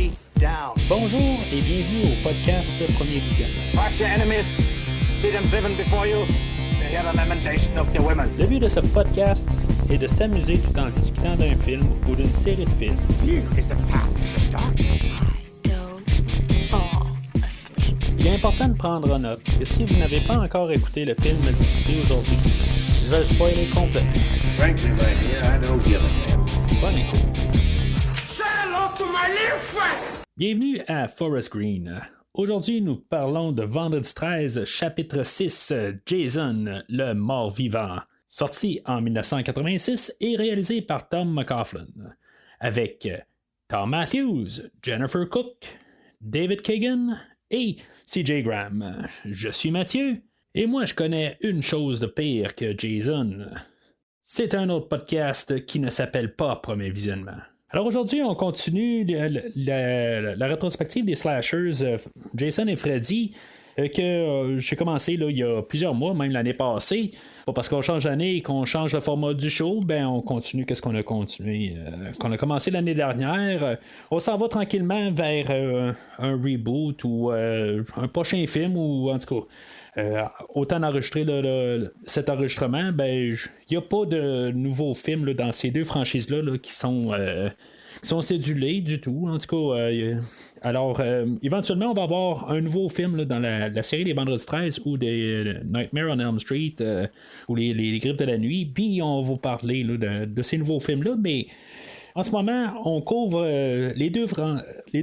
me down. Bonjour et bienvenue au podcast Premier Visionnement. Crush your enemies, see them driven before you, to hear the lamentation of the women. Le but de ce podcast est de s'amuser tout en discutant d'un film ou d'une série de films. Here is the path to the dark side. Don't fall asleep. Il est important de prendre note que si vous n'avez pas encore écouté le film discuté aujourd'hui, je vais le spoiler complètement. Frankly, my dear, I don't give a damn. Bonne écoute. Say hello to my little friend! Bienvenue à Forest Green. Aujourd'hui, nous parlons de Vendredi 13, chapitre 6, Jason, le mort-vivant, sorti en 1986 et réalisé par Tom McLoughlin, avec Tom Matthews, Jennifer Cook, David Kagan et C.J. Graham. Je suis Mathieu, et moi je connais une chose de pire que Jason. C'est un autre podcast qui ne s'appelle pas Premier Visionnement. Alors aujourd'hui, on continue la rétrospective des slashers Jason et Freddy que j'ai commencé là, il y a plusieurs mois, même l'année passée. Pas parce qu'on change d'année et qu'on change le format du show, ben on continue qu'est-ce qu'on a continué. Qu'on a commencé l'année dernière, on s'en va tranquillement vers un reboot ou un prochain film ou en tout cas. Autant d'enregistrer cet enregistrement, ben il n'y a pas de nouveaux films là, dans ces deux franchises-là là, qui sont cédulés du tout. En tout cas, alors éventuellement, on va avoir un nouveau film là, dans la série des Vendredis 13 ou des Nightmare on Elm Street ou les Griffes de la nuit. Puis on va vous parler là, de ces nouveaux films-là, mais en ce moment, on couvre les deux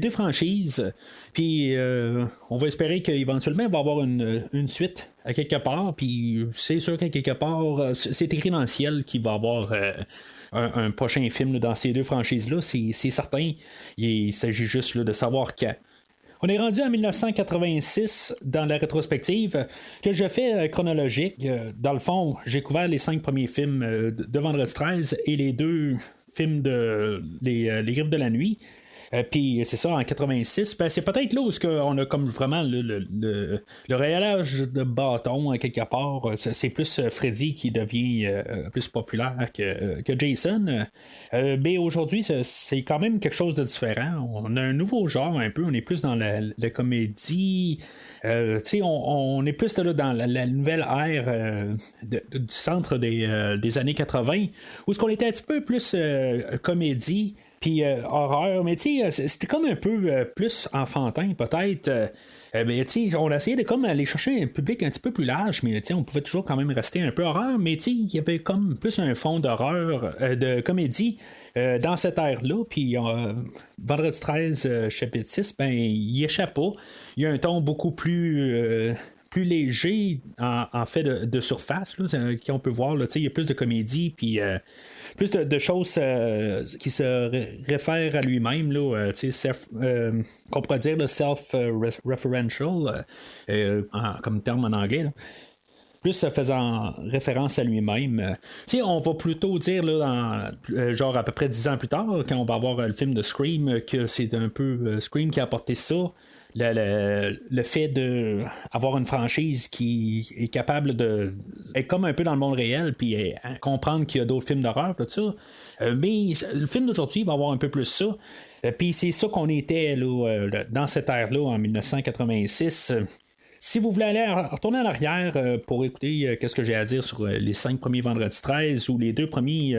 franchises, puis on va espérer qu'éventuellement, il va y avoir une suite à quelque part, puis c'est sûr qu'à quelque part, c'est écrit dans le ciel qu'il va y avoir un prochain film là, dans ces deux franchises-là, c'est certain. Il s'agit juste là, de savoir quand. On est rendu en 1986 dans la rétrospective que je fais chronologique. Dans le fond, j'ai couvert les 5 premiers films de Vendredi 13 et les 2 films de les Griffes de la nuit. Puis c'est ça, en 86, ben, c'est peut-être là où on a comme vraiment le réalage de bâton quelque part. C'est plus Freddy qui devient plus populaire que Jason. Mais aujourd'hui, c'est quand même quelque chose de différent. On a un nouveau genre un peu. On est plus dans la comédie. On est plus là, dans la nouvelle ère du centre des années 80, où est-ce qu'on était un petit peu plus comédie puis horreur, mais tu sais, c'était comme un peu plus enfantin peut-être. Mais tu sais, on a essayé de comme aller chercher un public un petit peu plus large, mais tu sais, on pouvait toujours quand même rester un peu horreur, mais tu sais, il y avait comme plus un fond d'horreur, de comédie dans cette ère-là, puis Vendredi 13, chapitre 6, ben, il échappe pas. Il y a un ton beaucoup plus léger en fait de surface là, qu'on peut voir, il y a plus de comédie, puis plus de choses qui se réfèrent à lui-même, là, qu'on pourrait dire le self-referential, comme terme en anglais. Là. Plus faisant référence à lui-même. On va plutôt dire, là, genre à peu près 10 ans plus tard, quand on va avoir le film de Scream, que c'est un peu Scream qui a apporté ça. Le fait d'avoir une franchise qui est capable de être comme un peu dans le monde réel, puis comprendre qu'il y a d'autres films d'horreur, tout ça. Mais le film d'aujourd'hui va avoir un peu plus ça. Puis c'est ça qu'on était là, dans cette ère-là en 1986. Si vous voulez retourner en arrière pour écouter qu'est-ce que j'ai à dire sur les 5 premiers Vendredis 13 ou les 2 premiers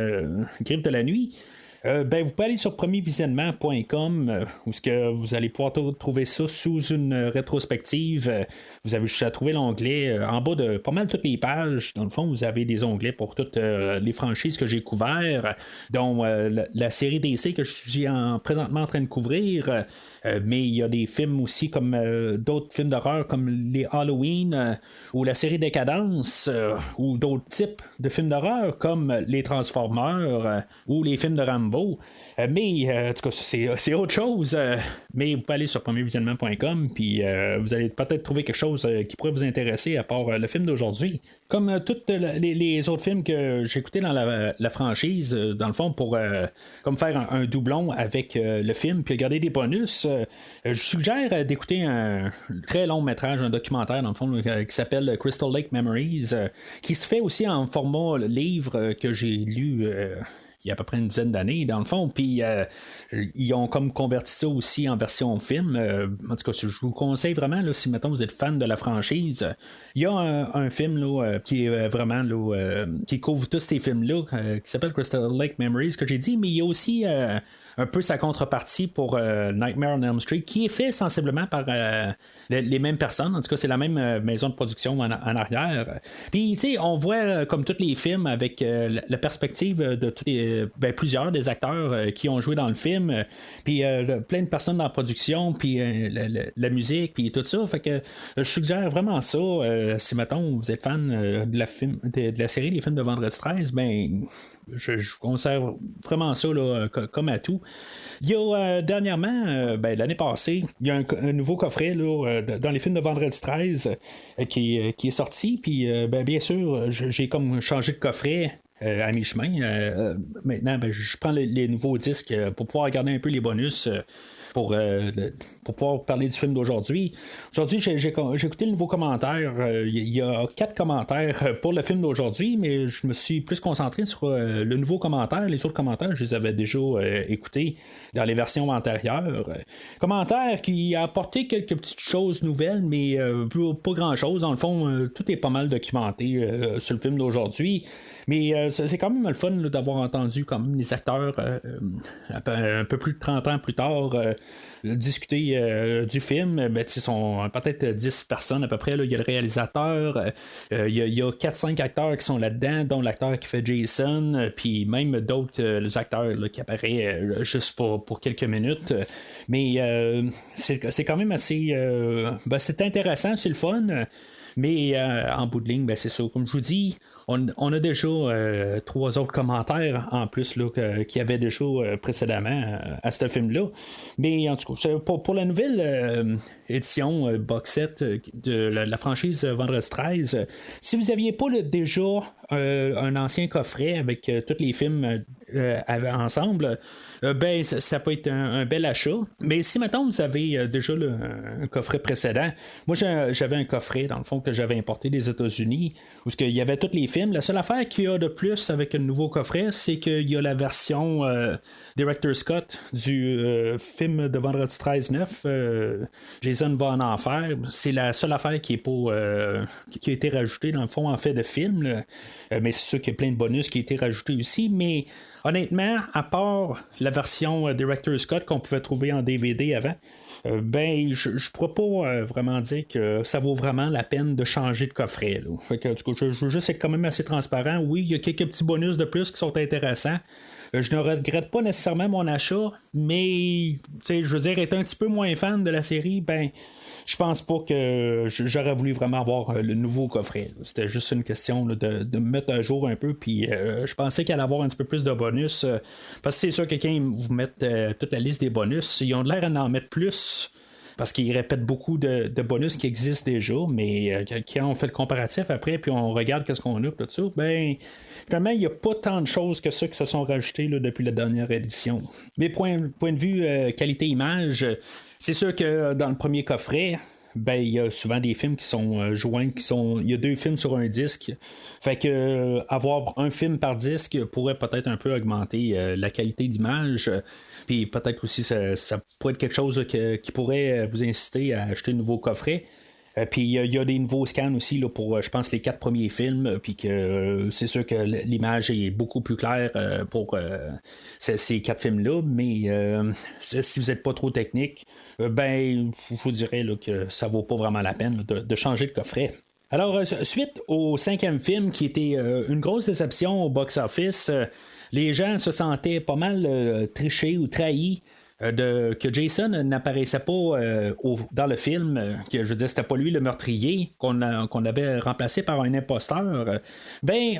Griffes de la nuit, ben, vous pouvez aller sur premiervisionnement.com où vous allez pouvoir trouver ça sous une rétrospective. Vous avez juste à trouver l'onglet en bas de pas mal toutes les pages. Dans le fond, vous avez des onglets pour toutes les franchises que j'ai couvertes, dont la série DC que je suis présentement en train de couvrir. Mais il y a des films aussi comme d'autres films d'horreur comme les Halloween ou la série Décadence ou d'autres types de films d'horreur comme les Transformers ou les films de Rambo. Mais en tout cas, c'est autre chose. Mais vous pouvez aller sur premiervisionnement.com puis vous allez peut-être trouver quelque chose qui pourrait vous intéresser à part le film d'aujourd'hui. Comme tous les autres films que j'ai écoutés dans la franchise, dans le fond, pour comme faire un doublon avec le film puis regarder des bonus. Je suggère d'écouter un très long métrage, un documentaire dans le fond qui s'appelle Crystal Lake Memories, qui se fait aussi en format livre que j'ai lu il y a à peu près une dizaine d'années, dans le fond. Puis ils ont comme converti ça aussi en version film. En tout cas, je vous conseille vraiment, là, si maintenant vous êtes fan de la franchise, il y a un film là, qui est vraiment là, qui couvre tous ces films-là, qui s'appelle Crystal Lake Memories, que j'ai dit, mais il y a aussi un peu sa contrepartie pour Nightmare on Elm Street, qui est fait sensiblement par les mêmes personnes. En tout cas, c'est la même maison de production en arrière. Puis, tu sais, on voit comme tous les films avec la perspective de tous les, plusieurs des acteurs qui ont joué dans le film, puis plein de personnes dans la production, puis la musique, puis tout ça. Fait que je suggère vraiment ça. Si, mettons, vous êtes fan de la série des films de Vendredi 13, ben je vous conserve vraiment ça là, comme atout. Il y a dernièrement, l'année passée, il y a un nouveau coffret là, dans les films de Vendredi 13 qui est sorti. Puis bien sûr, j'ai comme changé de coffret. À mi-chemin. Maintenant, je prends les nouveaux disques pour pouvoir regarder un peu les bonus pour pouvoir parler du film d'aujourd'hui. Aujourd'hui, j'ai écouté le nouveau commentaire. Il y a 4 commentaires pour le film d'aujourd'hui, mais je me suis plus concentré sur le nouveau commentaire. Les autres commentaires, je les avais déjà écoutés dans les versions antérieures. Commentaire qui a apporté quelques petites choses nouvelles, mais pas grand-chose. Dans le fond, tout est pas mal documenté sur le film d'aujourd'hui. Mais c'est quand même le fun là, d'avoir entendu comme les acteurs un peu plus de 30 ans plus tard discuter du film. Ils sont peut-être 10 personnes à peu près. Là. Il y a le réalisateur, il y a 4-5 acteurs qui sont là-dedans, dont l'acteur qui fait Jason, puis même d'autres acteurs là, qui apparaissent juste pour quelques minutes. Mais c'est quand même assez... c'est intéressant, c'est le fun. Mais en bout de ligne, c'est ça. Comme je vous dis, on a déjà 3 autres commentaires en plus là, qu'il y avait déjà précédemment à ce film-là. Mais en tout cas, pour la nouvelle édition box set de la franchise Vendredi 13, si vous n'aviez pas déjà un ancien coffret avec tous les films ensemble, ça peut être un bel achat. Mais si maintenant vous avez déjà un coffret précédent, moi j'avais un coffret dans le fond que j'avais importé des États-Unis où il y avait tous les films. La seule affaire qu'il y a de plus avec un nouveau coffret, c'est qu'il y a la version Director's Cut du film de Vendredi 13-9, Jason va en enfer. C'est la seule affaire qui est pas qui a été rajoutée dans le fond en fait de film là. Mais c'est sûr qu'il y a plein de bonus qui ont été rajoutés aussi, mais honnêtement, à part la version Director's Cut qu'on pouvait trouver en DVD avant, je ne pourrais pas vraiment dire que ça vaut vraiment la peine de changer de coffret. Là. Fait que, du coup, je veux juste être quand même assez transparent. Oui, il y a quelques petits bonus de plus qui sont intéressants. Je ne regrette pas nécessairement mon achat, mais je veux dire, être un petit peu moins fan de la série, je pense pas que j'aurais voulu vraiment avoir le nouveau coffret. Là. C'était juste une question là, de me mettre à jour un peu, puis je pensais qu'il allait avoir un petit peu plus de bonus, parce que c'est sûr que quand ils vous mettent toute la liste des bonus, ils ont l'air d'en mettre plus, parce qu'ils répètent beaucoup de bonus qui existent déjà, mais quand on fait le comparatif après, puis on regarde qu'est-ce qu'on a, tout ça, finalement, il n'y a pas tant de choses que ça qui se sont rajoutées là, depuis la dernière édition. Mais point de vue qualité-image, c'est sûr que dans le premier coffret, il y a souvent des films qui sont joints, il y a 2 films sur un disque. Fait que avoir un film par disque pourrait peut-être un peu augmenter la qualité d'image. Puis peut-être aussi ça pourrait être quelque chose qui pourrait vous inciter à acheter un nouveau coffret. Puis il y a des nouveaux scans aussi là, pour, je pense, les 4 premiers films. Puis que c'est sûr que l'image est beaucoup plus claire pour ces 4 films-là. Mais si vous n'êtes pas trop technique, je vous dirais là, que ça vaut pas vraiment la peine là, de changer de coffret. Alors, suite au 5e film, qui était une grosse déception au box-office, les gens se sentaient pas mal trichés ou trahis. Que Jason n'apparaissait pas dans le film, que je veux dire c'était pas lui le meurtrier qu'on avait remplacé par un imposteur,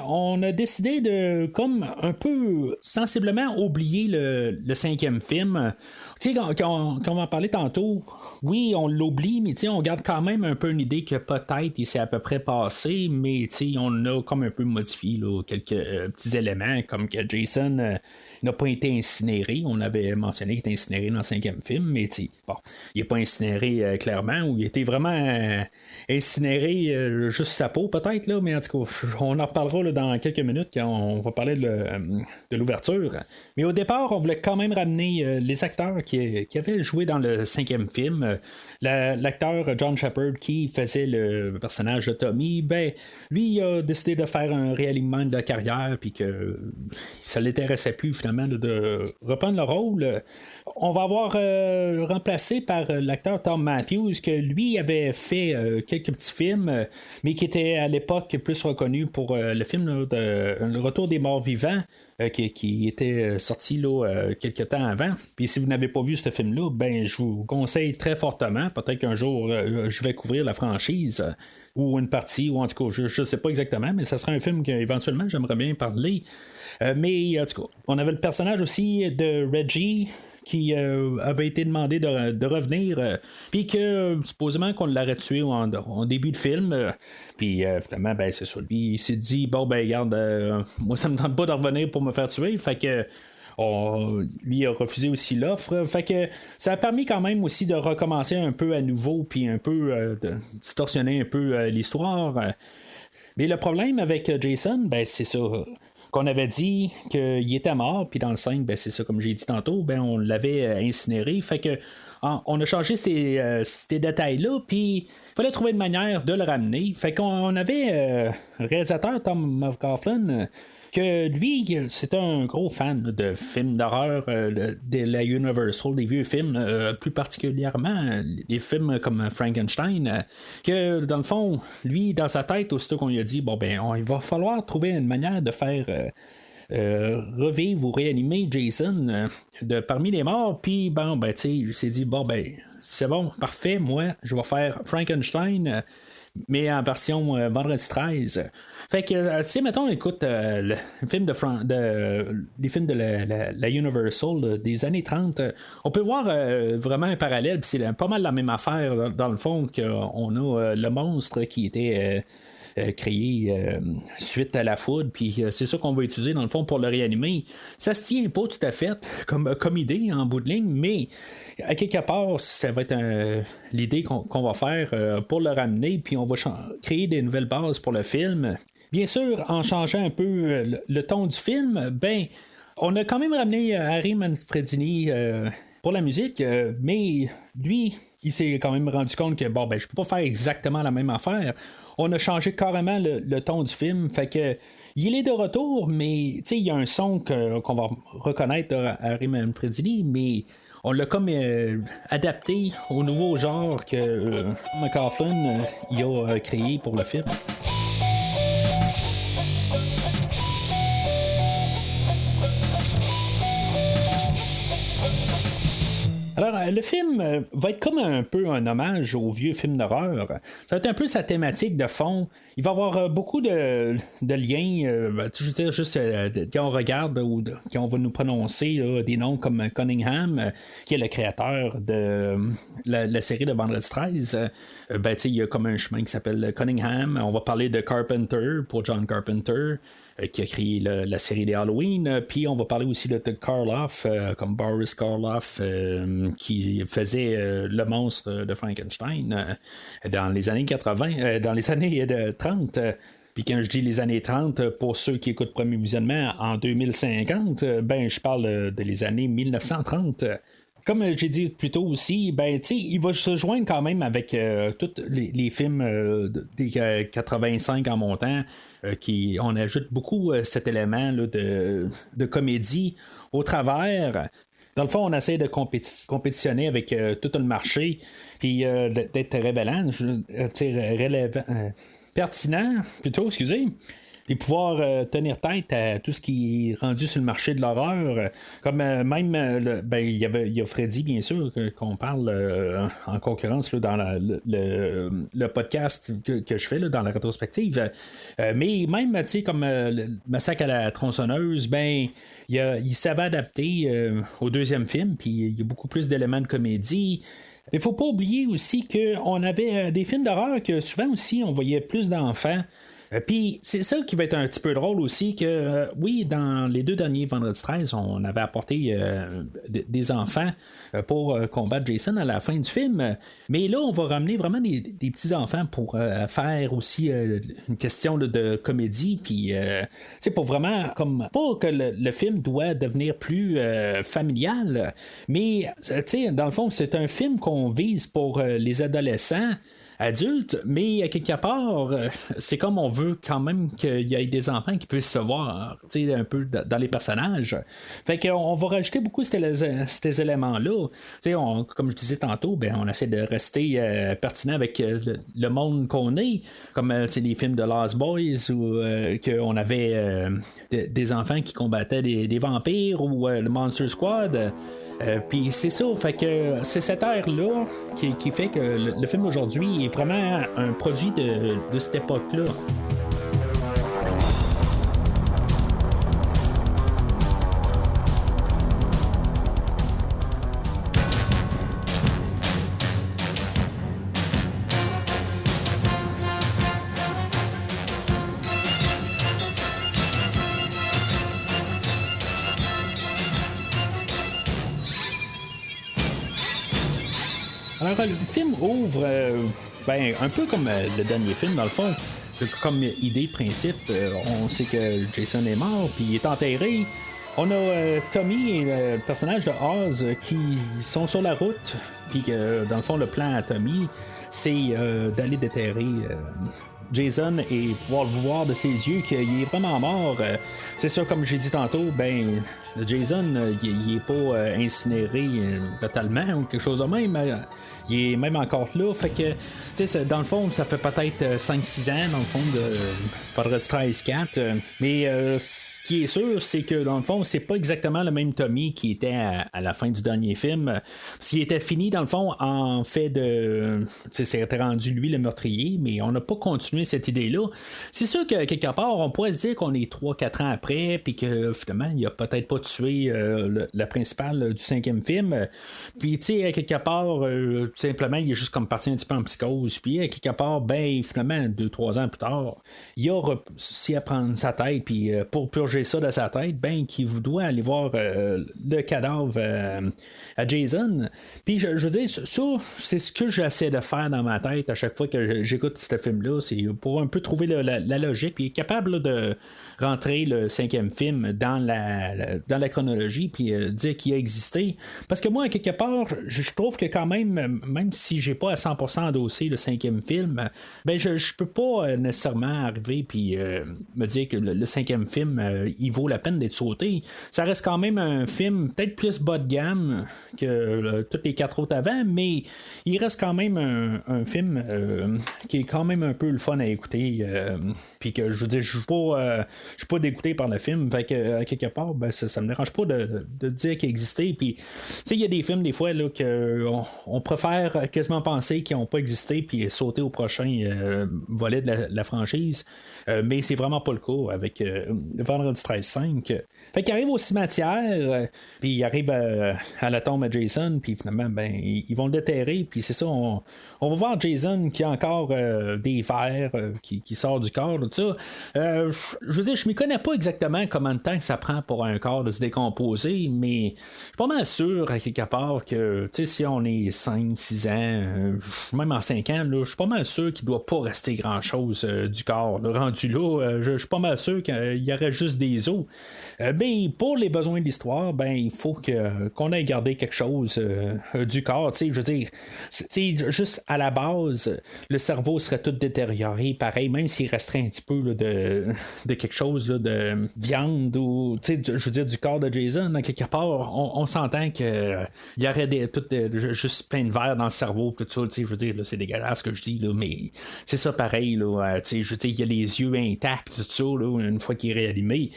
on a décidé de comme un peu sensiblement oublier le 5e film. Tu sais, quand on en parlait tantôt, oui on l'oublie, mais tu sais on garde quand même un peu une idée que peut-être il s'est à peu près passé, mais tu sais on a comme un peu modifié là, quelques petits éléments comme que Jason n'a pas été incinéré. On avait mentionné qu'il était incinéré incinéré dans le 5e film, mais bon, il n'est pas incinéré clairement, ou il était vraiment incinéré juste sa peau peut-être, là, mais en tout cas, on en reparlera là, dans quelques minutes quand on va parler de l'ouverture. Mais au départ, on voulait quand même ramener les acteurs qui avaient joué dans le 5e film. L'acteur John Shepard qui faisait le personnage de Tommy, ben lui il a décidé de faire un réalignement de carrière, puis que ça l'intéressait plus finalement de reprendre le rôle. On va avoir remplacé par l'acteur Tom Matthews, que lui avait fait quelques petits films, mais qui était à l'époque plus reconnu pour le film là, Le Retour des Morts Vivants, qui était sorti là, quelques temps avant. Puis si vous n'avez pas vu ce film-là, ben je vous conseille très fortement. Peut-être qu'un jour je vais couvrir la franchise ou une partie, ou en tout cas, je ne sais pas exactement, mais ça sera un film qu'éventuellement j'aimerais bien parler. Mais en tout cas, on avait le personnage aussi de Reggie qui avait été demandé de revenir, puis que supposément qu'on l'aurait tué en début de film, puis finalement, ben c'est ça, lui il s'est dit, bon ben regarde, moi ça me tente pas de revenir pour me faire tuer, fait que lui a refusé aussi l'offre, fait que ça a permis quand même aussi de recommencer un peu à nouveau, puis un peu de distorsionner un peu l'histoire. Mais le problème avec Jason, ben c'est ça, qu'on avait dit qu'il était mort, puis dans le 5, ben c'est ça, comme j'ai dit tantôt, ben on l'avait incinéré, fait que on a changé ces détails-là, puis il fallait trouver une manière de le ramener, fait qu'on avait réalisateur Tom McLaughlin, que lui, c'était un gros fan de films d'horreur de la Universal, des vieux films, plus particulièrement des films comme Frankenstein, que dans le fond, lui, dans sa tête, aussitôt qu'on lui a dit, bon ben, il va falloir trouver une manière de faire revivre ou réanimer Jason de parmi les morts, puis bon, ben, tu sais, il s'est dit, bon ben, c'est bon, parfait, moi, je vais faire Frankenstein, mais en version vendredi 13. Fait que, tu sais, mettons, on écoute le film les films de la Universal des années 30, on peut voir vraiment un parallèle, puis c'est pas mal la même affaire, dans le fond, qu'on a le monstre qui était créé suite à la foudre, puis c'est ça qu'on va utiliser dans le fond pour le réanimer. Ça se tient pas tout à fait comme idée en bout de ligne, mais à quelque part ça va être l'idée qu'on va faire pour le ramener, puis on va créer des nouvelles bases pour le film. Bien sûr, en changeant un peu le ton du film, ben on a quand même ramené Harry Manfredini pour la musique, mais lui, il s'est quand même rendu compte que bon ben je peux pas faire exactement la même affaire. On a changé carrément le ton du film, fait que il est de retour, mais il y a un son qu'on va reconnaître à Harry Manfredini, mais on l'a comme adapté au nouveau genre que McLaughlin il a créé pour le film. Alors, le film va être comme un peu un hommage aux vieux films d'horreur. Ça va être un peu sa thématique de fond. Il va y avoir beaucoup de liens. Je veux dire, juste quand on regarde ou quand on va nous prononcer là, des noms comme Cunningham, qui est le créateur de la série de Vendredi 13, il y a comme un chemin qui s'appelle Cunningham. On va parler de Carpenter pour John Carpenter, qui a créé la série des Halloween. Puis on va parler aussi de Karloff, comme Boris Karloff, qui faisait le monstre de Frankenstein dans les années 80, dans les années 30. Puis quand je dis les années 30, pour ceux qui écoutent Premier Visionnement en 2050, ben je parle de les années 1930. Comme j'ai dit plus tôt aussi, ben, il va se joindre quand même avec tous les films des 85 en montant, on ajoute beaucoup cet élément là, de comédie au travers. Dans le fond, on essaie de compétitionner avec tout le marché, puis d'être révélant, pertinent, plutôt, excusez. Et pouvoir tenir tête à tout ce qui est rendu sur le marché de l'horreur. Comme même, il y a Freddy, bien sûr, qu'on parle en concurrence là, dans le podcast que je fais là, dans la rétrospective. Mais même, comme le Massacre à la tronçonneuse, il savait adapter au deuxième film, puis il y a beaucoup plus d'éléments de comédie. Il faut pas oublier aussi qu'on avait des films d'horreur que souvent aussi on voyait plus d'enfants. Puis c'est ça qui va être un petit peu drôle aussi, que oui, dans les 2 derniers Vendredi 13, on avait apporté des enfants pour combattre Jason à la fin du film, mais là, on va ramener vraiment des petits-enfants pour faire aussi une question de comédie, puis c'est pour vraiment, comme, pas que le film doit devenir plus familial, mais dans le fond, c'est un film qu'on vise pour les adolescents, adultes, mais à quelque part, c'est comme on veut quand même qu'il y ait des enfants qui puissent se voir un peu dans les personnages. Fait qu'on va rajouter beaucoup ces éléments-là. Comme je disais tantôt, on essaie de rester pertinent avec le monde qu'on est, comme les films de Lost Boys où qu'on avait des enfants qui combattaient des vampires ou le Monster Squad. Puis c'est ça, fait que c'est cette ère-là qui fait que le film d'aujourd'hui est vraiment un produit de cette époque-là. Alors, le film ouvre un peu comme le dernier film, dans le fond. Comme idée, principe, on sait que Jason est mort, puis il est enterré. On a Tommy et le personnage de Oz qui sont sur la route, puis que dans le fond, le plan à Tommy, c'est d'aller déterrer Jason et pouvoir le voir de ses yeux qu'il est vraiment mort. C'est sûr, comme j'ai dit tantôt, Jason, il est pas incinéré totalement ou quelque chose de même. Il est même encore là. Fait que, dans le fond, ça fait peut-être 5-6 ans, dans le fond, de Vendredi 13-4. Mais ce qui est sûr, c'est que, dans le fond, c'est pas exactement le même Tommy qui était à la fin du dernier film. S'il était fini, dans le fond, en fait de. C'était rendu lui le meurtrier, mais on n'a pas continué cette idée-là. C'est sûr que, quelque part, on pourrait se dire qu'on est 3-4 ans après, puis que, finalement, il a peut-être pas tué la principale du 5e film. Puis, tu sais, quelque part, simplement, il est juste comme parti un petit peu en psychose. Puis, quelque part, finalement, 2-3 ans plus tard, il a réussi à prendre sa tête, puis pour purger ça de sa tête, qu'il doit aller voir le cadavre à Jason. Puis, je veux dire, ça, c'est ce que j'essaie de faire dans ma tête à chaque fois que j'écoute ce film-là. C'est pour un peu trouver la logique, puis être capable là, de rentrer le 5e film dans la chronologie, puis dire qu'il a existé. Parce que moi, à quelque part, je trouve que quand même si j'ai pas à 100% endossé le 5e film, je peux pas nécessairement arriver puis me dire que le 5e film, il vaut la peine d'être sauté. Ça reste quand même un film peut-être plus bas de gamme que tous les 4 autres avant, mais il reste quand même un film qui est quand même un peu le fun à écouter. Puis que je veux dire, je suis pas dégoûté par le film. Fait que quelque part, ça me dérange pas de dire qu'il existait. Puis, tu sais, il y a des films des fois là que on préfère quasiment penser qu'ils n'ont pas existé puis sauter au prochain volet de la franchise. Mais c'est vraiment pas le cas avec Vendredi 13-5. Fait qu'il arrive au cimetière, puis il arrive à la tombe à Jason, puis finalement, ils vont le déterrer, puis c'est ça, on va voir Jason qui a encore des vers qui sort du corps, tout ça. Je veux dire, je m'y connais pas exactement combien de temps que ça prend pour un corps de se décomposer, mais je suis pas mal sûr à quelque part que, tu sais, si on est 5-6 ans, même en 5 ans, je suis pas mal sûr qu'il doit pas rester grand-chose du corps. Là, rendu là, je suis pas mal sûr qu'il y aurait juste des os. Pour les besoins de l'histoire, il faut qu'on ait gardé quelque chose du corps. Je veux dire, juste à la base, le cerveau serait tout détérioré, pareil, même s'il resterait un petit peu là, de quelque chose là, de viande ou, je veux dire, du corps de Jason, quelque part, on s'entend qu'il y aurait juste plein de verre dans le cerveau, tout ça, je veux dire, là, c'est dégueulasse ce que je dis, là, mais c'est ça pareil, là, je veux dire, il y a les yeux intacts, tout ça, là, une fois qu'il est réanimé.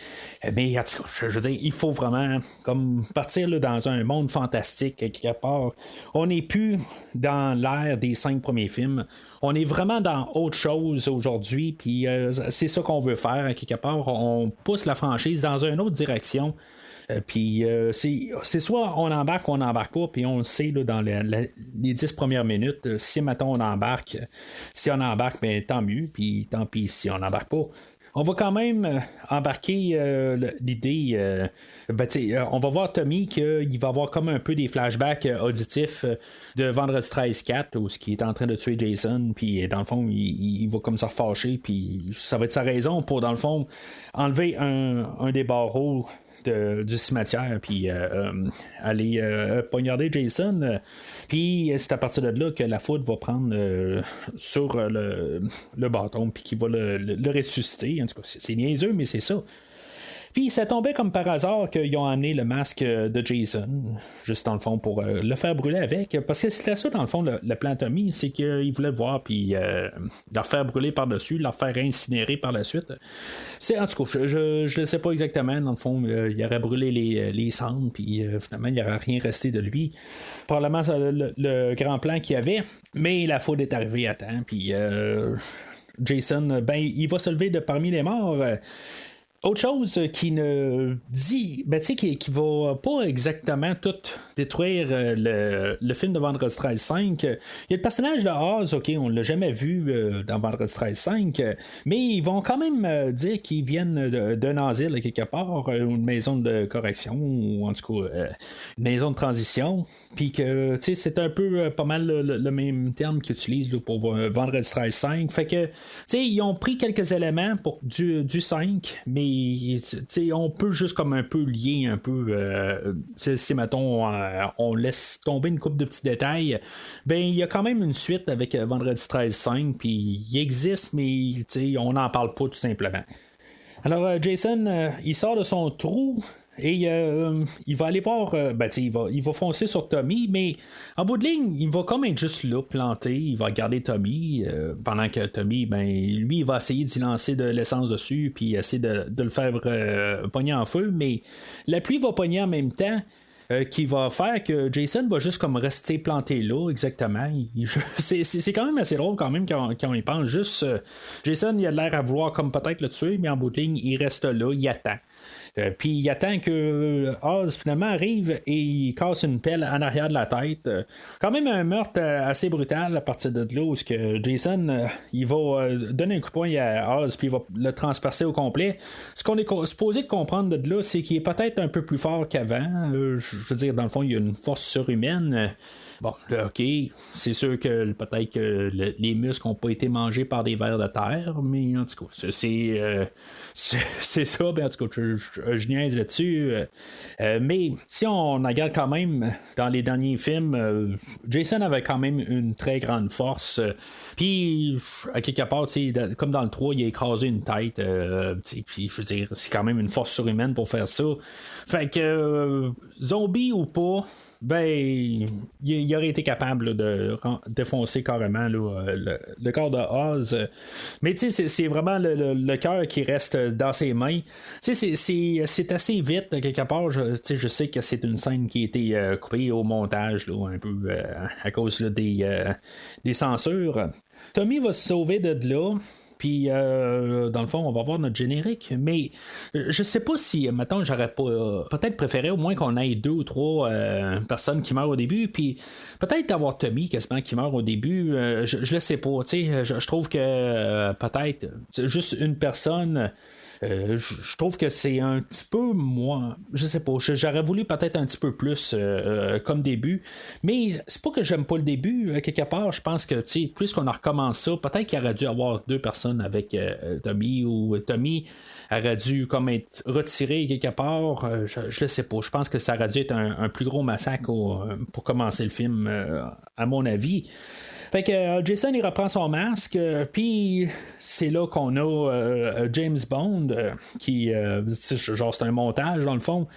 Mais en tout cas, je veux dire, il faut vraiment comme partir là, dans un monde fantastique, quelque part. On n'est plus dans l'ère des 5 premiers films. On est vraiment dans autre chose aujourd'hui, puis c'est ça qu'on veut faire, quelque part. On pousse la franchise dans une autre direction. Puis c'est soit on embarque ou on n'embarque pas, puis on le sait là, dans les 10 premières minutes. Si mettons on embarque, si on embarque, ben, tant mieux, puis tant pis si on n'embarque pas. On va quand même embarquer l'idée. On va voir Tommy qu'il va avoir comme un peu des flashbacks auditifs de Vendredi 13-4 où ce qui est en train de tuer Jason, puis dans le fond il va comme ça fâcher, puis ça va être sa raison pour dans le fond enlever un des barreaux du cimetière, puis aller poignarder Jason. Puis c'est à partir de là que la foudre va prendre sur le bâton, puis qu'il va le ressusciter. En tout cas, c'est niaiseux, mais c'est ça. Puis ça tombait comme par hasard qu'ils ont amené le masque de Jason, juste dans le fond, pour le faire brûler avec. Parce que c'était ça, dans le fond, le plan Tommy, c'est qu'il voulait le voir, puis le faire brûler par-dessus, le faire incinérer par la suite. En tout cas, je ne sais pas exactement, dans le fond, il aurait brûlé les cendres, puis finalement, il n'y aurait rien resté de lui. Probablement le grand plan qu'il y avait, mais la foudre est arrivée à temps, puis Jason, ben, il va se lever de parmi les morts. Autre chose qui ne dit, qui va pas exactement tout détruire le film de Vendredi 13-5. Il y a le personnage de Oz, ok, on l'a jamais vu dans Vendredi 13-5, mais ils vont quand même dire qu'ils viennent d'un asile quelque part, une maison de correction, ou en tout cas une maison de transition, puis que c'est un peu pas mal le même terme qu'ils utilisent là, pour Vendredi 13-5. Fait que ils ont pris quelques éléments pour du 5, mais on peut juste comme un peu lier un peu si mettons on laisse tomber une couple de petits détails, ben il y a quand même une suite avec Vendredi 13-5, puis il existe, mais on n'en parle pas tout simplement. Alors Jason il sort de son trou et il va aller voir, il va foncer sur Tommy, mais en bout de ligne, il va comme être juste là, planté, il va regarder Tommy, pendant que Tommy, lui, il va essayer d'y lancer de l'essence dessus, puis essayer de le faire pogner en feu, mais la pluie va pogner en même temps. Qui va faire que Jason va juste comme rester planté là, exactement. C'est quand même assez drôle quand même quand on y pense. Juste, Jason, il a l'air à vouloir comme peut-être le tuer, mais en bout de ligne, il reste là, il attend. Puis il attend que Oz finalement arrive et il casse une pelle en arrière de la tête. Quand même un meurtre assez brutal à partir de là où que Jason il va donner un coup de poing à Oz puis il va le transpercer au complet. Ce qu'on est supposé de comprendre de là, c'est qu'il est peut-être un peu plus fort qu'avant. Je veux dire, dans le fond, il y a une force surhumaine. Bon, là, ok, c'est sûr que peut-être que les muscles n'ont pas été mangés par des vers de terre, mais en tout cas, c'est ça, ben, en tout cas, je niaise là-dessus. Mais si on regarde quand même dans les derniers films, Jason avait quand même une très grande force. Puis, à quelque part, comme dans le 3, il a écrasé une tête. Puis, je veux dire, c'est quand même une force surhumaine pour faire ça. Fait que, zombie ou pas, ben, il aurait été capable là, de défoncer carrément là, le corps de Oz. Mais tu sais, c'est vraiment le cœur qui reste dans ses mains. Tu sais, c'est assez vite, quelque part. Je sais que c'est une scène qui a été coupée au montage, là, un peu à cause là, des censures. Tommy va se sauver de là. Puis, dans le fond, on va voir notre générique. Mais je sais pas si, mettons, j'aurais pas peut-être préféré au moins qu'on ait 2 ou 3 personnes qui meurent au début. Puis, peut-être d'avoir Tommy quasiment qui meurt au début. Je le sais pas. Tu sais, je trouve que peut-être juste une personne. Je trouve que c'est un petit peu moins. Je sais pas, j'aurais voulu peut-être un petit peu plus comme début. Mais c'est pas que j'aime pas le début. Quelque part, je pense que plus qu'on a recommencé ça, peut-être qu'il aurait dû avoir 2 personnes avec Tommy, ou Tommy aurait dû comme être retiré quelque part. Je le sais pas. Je pense que ça aurait dû être un plus gros massacre pour commencer le film, à mon avis. Fait que Jason il reprend son masque, puis c'est là qu'on a James Bond qui genre c'est un montage dans le fond.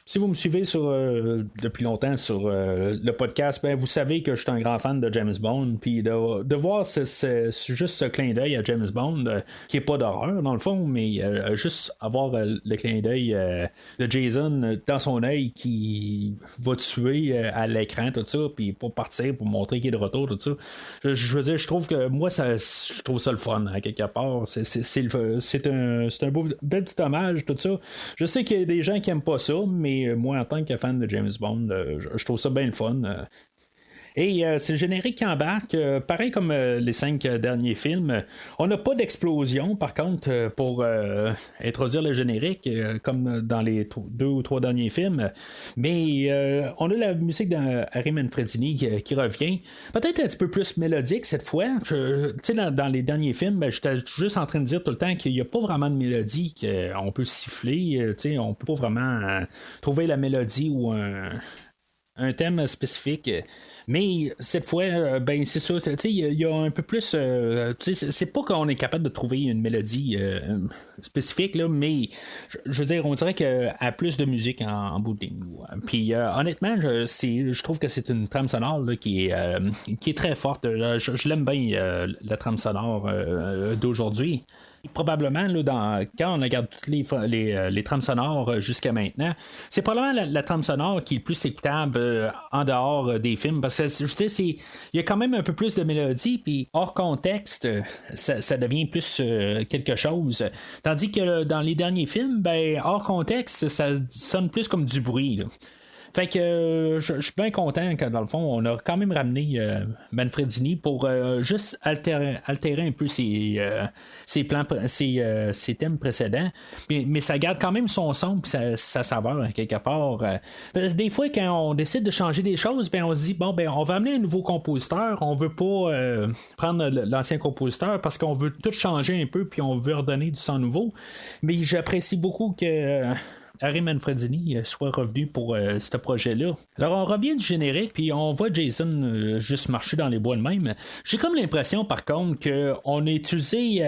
Si vous me suivez depuis longtemps sur le podcast, ben vous savez que je suis un grand fan de James Bond, puis de voir juste ce clin d'œil à James Bond qui est pas d'horreur dans le fond, mais juste avoir le clin d'œil de Jason dans son œil qui va tuer à l'écran tout ça, puis pour partir, pour montrer qu'il est de retour tout ça. Je veux dire, je trouve que moi, je trouve ça le fun, à quelque part. C'est un bel petit hommage, tout ça. Je sais qu'il y a des gens qui aiment pas ça, mais moi, en tant que fan de James Bond, je trouve ça bien le fun. Et c'est le générique qui embarque, pareil comme les 5 derniers films. On n'a pas d'explosion, par contre, pour introduire le générique, comme dans les 2 ou 3 derniers films. Mais on a la musique d'Harry Manfredini qui revient. Peut-être un petit peu plus mélodique cette fois. Tu sais, dans les derniers films, j'étais juste en train de dire tout le temps qu'il n'y a pas vraiment de mélodie, qu'on peut siffler. Tu sais, on peut pas vraiment trouver la mélodie ou un thème spécifique. Mais cette fois, ben c'est ça, il y a un peu plus. C'est pas qu'on est capable de trouver une mélodie spécifique, là, mais je veux dire, on dirait qu'elle a plus de musique en bout de ligne. Puis honnêtement, je trouve que c'est une trame sonore là, qui est très forte. Je l'aime bien, la trame sonore d'aujourd'hui. Probablement, là, quand on regarde toutes les trames sonores jusqu'à maintenant, c'est probablement la trame sonore qui est le plus écoutable en dehors des films, parce que je sais, il y a quand même un peu plus de mélodie, puis hors contexte, ça devient plus quelque chose. Tandis que dans les derniers films, ben, hors contexte, ça sonne plus comme du bruit, là. Fait que je suis bien content que dans le fond, on a quand même ramené Manfredini pour juste altérer un peu ses thèmes précédents. Mais ça garde quand même son son et sa saveur quelque part. Parce que des fois, quand on décide de changer des choses, ben on se dit bon ben on va amener un nouveau compositeur. On veut pas prendre l'ancien compositeur parce qu'on veut tout changer un peu puis on veut redonner du sang nouveau. Mais j'apprécie beaucoup que Harry Manfredini soit revenu pour ce projet-là. Alors on revient du générique, puis on voit Jason juste marcher dans les bois de même. J'ai comme l'impression par contre qu'on a utilisé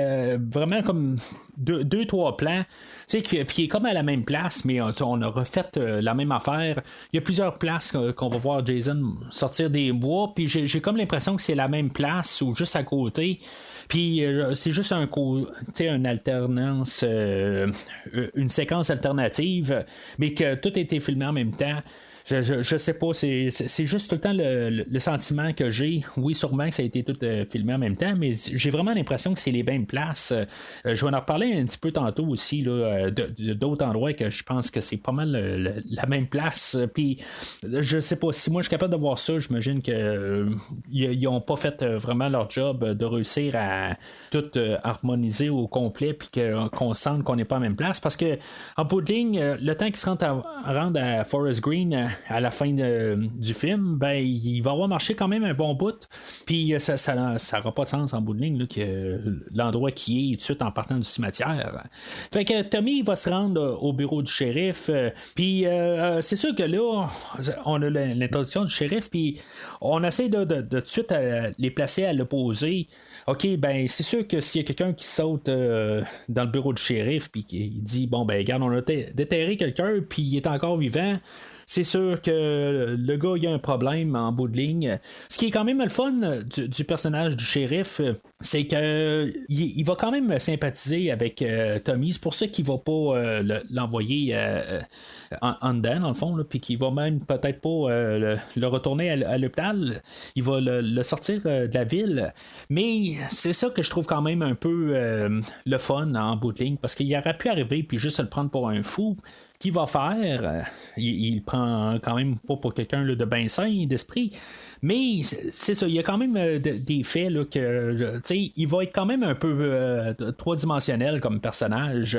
vraiment comme 2-3 plans, tu sais, qui est comme à la même place, mais on a refait la même affaire. Il y a plusieurs places qu'on va voir Jason sortir des bois, puis j'ai comme l'impression que c'est la même place ou juste à côté. Puis c'est juste une alternance, une séquence alternative, mais que tout a été filmé en même temps. Je sais pas, c'est juste tout le temps le sentiment que j'ai. Oui, sûrement que ça a été tout filmé en même temps, mais j'ai vraiment l'impression que c'est les mêmes places. Je vais en reparler un petit peu tantôt aussi là, d'autres endroits que je pense que c'est pas mal la même place. Puis je sais pas, si moi je suis capable de voir ça, j'imagine que ils ont pas fait vraiment leur job de réussir à tout harmoniser au complet puis qu'on sente qu'on n'est pas à la même place. Parce que en bout de ligne, le temps qu'ils se rendent à Forest Green à la fin du film, ben il va avoir marché quand même un bon bout, puis ça n'aura pas de sens en bout de ligne là, que l'endroit qui est tout de suite en partant du cimetière. Fait que Tommy va se rendre au bureau du shérif, puis c'est sûr que là on a l'introduction du shérif, puis on essaie de tout de suite les placer à l'opposé. OK, ben c'est sûr que s'il y a quelqu'un qui saute dans le bureau du shérif puis qui dit bon ben regarde, on a déterré quelqu'un puis il est encore vivant, c'est sûr que le gars il a un problème en bout de ligne. Ce qui est quand même le fun du personnage du shérif, c'est que il va quand même sympathiser avec Tommy. C'est pour ça qu'il va pas l'envoyer en dedans dans le fond, puis qu'il va même peut-être pas le retourner à l'hôpital. Il va le sortir de la ville. Mais c'est ça que je trouve quand même un peu le fun en bout de ligne, parce qu'il aurait pu arriver puis juste se le prendre pour un fou. Qu'il va faire, il prend quand même pas pour quelqu'un là, de ben sain d'esprit, mais c'est ça, il y a quand même des faits là, que il va être quand même un peu trois-dimensionnel comme personnage.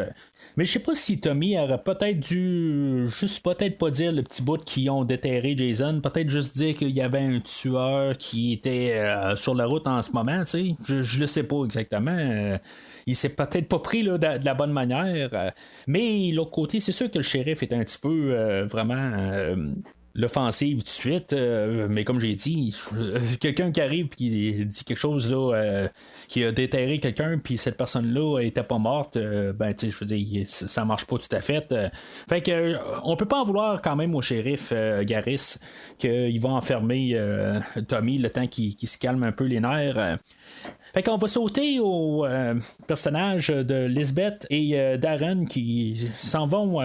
Mais je sais pas si Tommy aurait peut-être dû juste peut-être pas dire le petit bout qu'ils ont déterré Jason, peut-être juste dire qu'il y avait un tueur qui était sur la route en ce moment, tu sais. Je le sais pas exactement. Il s'est peut-être pas pris là, de la bonne manière. Mais l'autre côté, c'est sûr que le shérif est un petit peu vraiment l'offensive tout de suite. Mais comme j'ai dit, quelqu'un qui arrive et qui dit quelque chose là, qui a déterré quelqu'un puis cette personne-là était pas morte, ben tu sais, je veux dire, ça marche pas tout à fait. Fait que on peut pas en vouloir quand même au shérif Garris qu'il va enfermer Tommy le temps qu'il se calme un peu les nerfs. Fait qu'on va sauter au personnage de Lisbeth et Darren qui s'en vont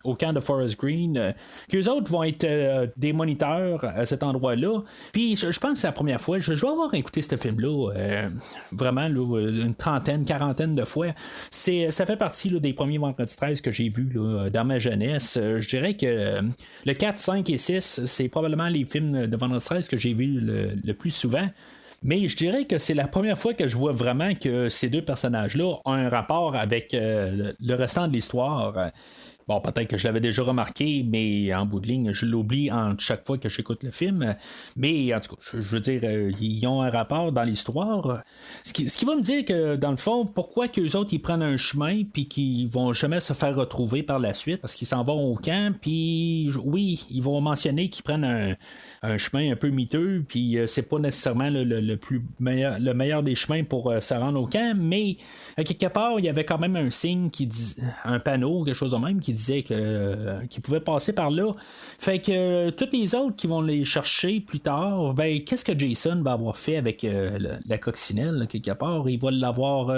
au camp de Forest Green, qu'eux autres vont être des moniteurs à cet endroit-là. Puis je pense que c'est la première fois. Je vais avoir écouté ce film-là vraiment là, une trentaine, quarantaine de fois. Ça fait partie là, des premiers Vendredi 13 que j'ai vus dans ma jeunesse. Je dirais que le 4, 5 et 6, c'est probablement les films de Vendredi 13 que j'ai vus le plus souvent. Mais je dirais que c'est la première fois que je vois vraiment que ces deux personnages-là ont un rapport avec le restant de l'histoire. Bon, peut-être que je l'avais déjà remarqué, mais en bout de ligne, je l'oublie chaque fois que j'écoute le film. Mais en tout cas, je veux dire, ils ont un rapport dans l'histoire. Ce qui va me dire que, dans le fond, pourquoi qu'eux autres, ils prennent un chemin puis qu'ils vont jamais se faire retrouver par la suite, parce qu'ils s'en vont au camp, puis oui, ils vont mentionner qu'ils prennent un chemin un peu miteux, puis c'est pas nécessairement le meilleur des chemins pour se rendre au camp, mais à quelque part, il y avait quand même un signe un panneau, quelque chose de même, qui disait qu'ils pouvaient passer par là. Fait que tous les autres qui vont les chercher plus tard, ben qu'est-ce que Jason va avoir fait avec la coccinelle, là, quelque part? Il va l'avoir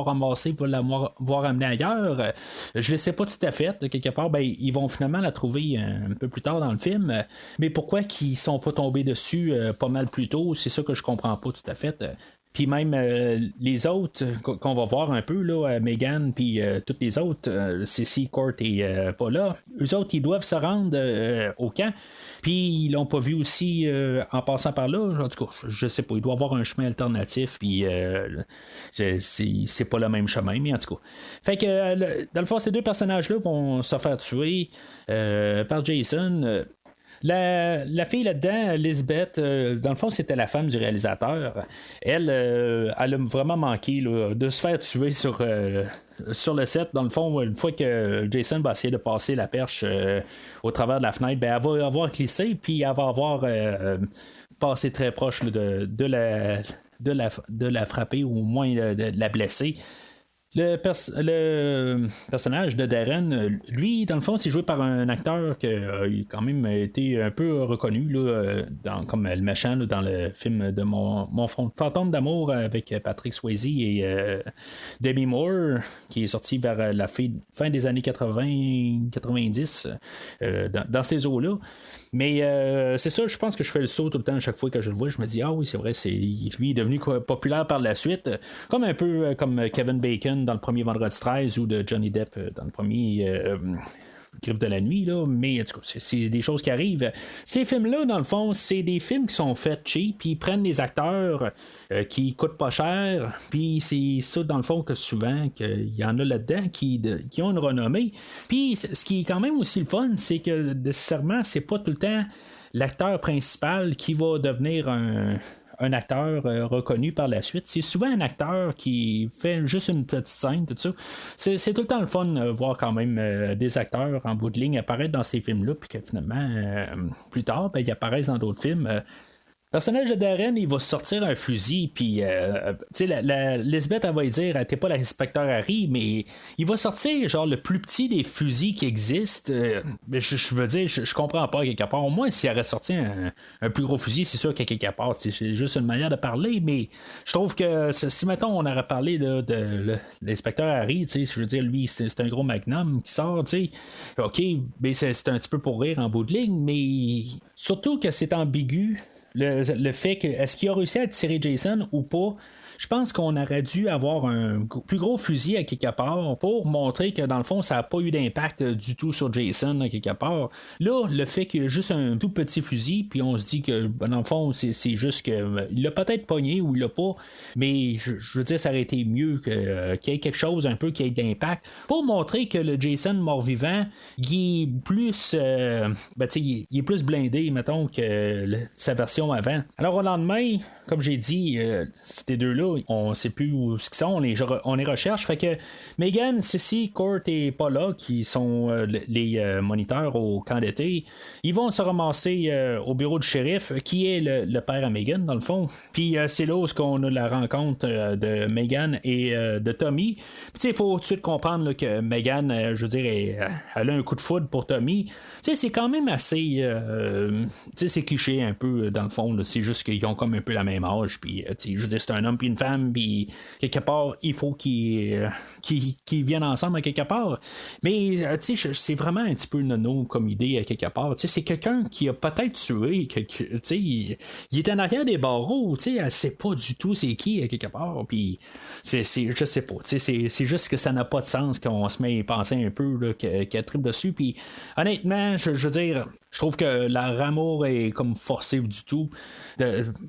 ramassé, il va l'avoir amené ailleurs. Je ne sais pas tout à fait. Quelque part, ben, ils vont finalement la trouver un peu plus tard dans le film. Mais pourquoi qu'ils sont pas tombés dessus pas mal plus tôt? C'est ça que je comprends pas tout à fait. Puis même les autres qu'on va voir un peu, là, Megan, puis toutes les autres, Cissy, Court et Paula, eux autres, ils doivent se rendre au camp. Puis ils l'ont pas vu aussi en passant par là. En tout cas, je sais pas, il doit y avoir un chemin alternatif, puis c'est pas le même chemin, mais en tout cas. Fait que, dans le fond, ces deux personnages-là vont se faire tuer par Jason. La fille là-dedans, Lisbeth, dans le fond, c'était la femme du réalisateur. Elle a vraiment manqué là, de se faire tuer sur le set. Dans le fond, une fois que Jason va essayer de passer la perche au travers de la fenêtre, ben, elle va avoir glissé, puis elle va avoir passé très proche là, de la frapper, ou au moins de la blesser. Le personnage de Darren, lui, dans le fond, c'est joué par un acteur qui a quand même été un peu reconnu là, comme le méchant là, dans le film de mon fantôme d'amour avec Patrick Swayze et Demi Moore, qui est sorti vers la fin des années 80-90 dans ces eaux-là. Mais c'est ça, je pense que je fais le saut tout le temps à chaque fois que je le vois. Je me dis, ah oui, c'est vrai, lui est devenu populaire par la suite. Comme un peu comme Kevin Bacon dans le premier Vendredi 13 ou de Johnny Depp dans le premier Griffes de la nuit, là. Mais en tout cas, c'est des choses qui arrivent. Ces films-là, dans le fond, c'est des films qui sont faits cheap, puis ils prennent des acteurs qui coûtent pas cher, puis c'est ça, dans le fond, que souvent, qu'il y en a là-dedans qui ont une renommée. Puis ce qui est quand même aussi le fun, c'est que nécessairement, c'est pas tout le temps l'acteur principal qui va devenir un acteur reconnu par la suite. C'est souvent un acteur qui fait juste une petite scène, tout ça. C'est tout le temps le fun de voir quand même des acteurs en bout de ligne apparaître dans ces films-là, puis que finalement, plus tard, ben, ils apparaissent dans d'autres films. Le personnage de Darren, il va sortir un fusil, puis tu sais, Lisbeth, elle va lui dire, t'es pas l'inspecteur Harry, mais il va sortir genre le plus petit des fusils qui existent. Je veux dire, je comprends pas quelque part. Au moins, s'il aurait sorti un plus gros fusil, c'est sûr qu'à quelque part, c'est juste une manière de parler, mais je trouve que si mettons on aurait parlé de l'inspecteur Harry, tu sais, je veux dire, lui, c'est un gros magnum qui sort, tu sais, ok, mais c'est un petit peu pour rire en bout de ligne, mais surtout que c'est ambigu. Le fait que est-ce qu'il a réussi à tirer Jason ou pas, je pense qu'on aurait dû avoir un plus gros fusil à quelque part pour montrer que dans le fond ça n'a pas eu d'impact du tout sur Jason à quelque part. Là, le fait qu'il y a juste un tout petit fusil, puis on se dit que dans le fond c'est juste qu'il l'a peut-être pogné ou il l'a pas, mais je veux dire ça aurait été mieux qu'il y ait quelque chose un peu qui ait d'impact pour montrer que le Jason mort-vivant il est plus il est plus blindé mettons que sa version avant. Alors au lendemain, comme j'ai dit, ces deux-là, on sait plus où ils sont, on les recherche. Fait que Megan, Cissy, Court et Paula, qui sont les moniteurs au camp d'été, ils vont se ramasser au bureau du shérif, qui est le père à Megan, dans le fond. Puis c'est là où on a la rencontre de Megan et de Tommy. Puis il faut tout de suite comprendre là, que Megan, je veux dire, elle a un coup de foudre pour Tommy. C'est quand même assez... c'est cliché un peu, dans le le fond, là, c'est juste qu'ils ont comme un peu la même âge, puis je veux dire, c'est un homme puis une femme, puis quelque part, il faut qu'ils viennent ensemble à quelque part. Mais c'est vraiment un petit peu nono comme idée à quelque part. C'est quelqu'un qui a peut-être tué, il est en arrière des barreaux, elle sait pas du tout c'est qui à quelque part, puis je sais pas, c'est juste que ça n'a pas de sens qu'on se met à penser un peu là, qu'elle tripe dessus, puis honnêtement, je veux dire, je trouve que leur amour est comme forcé du tout,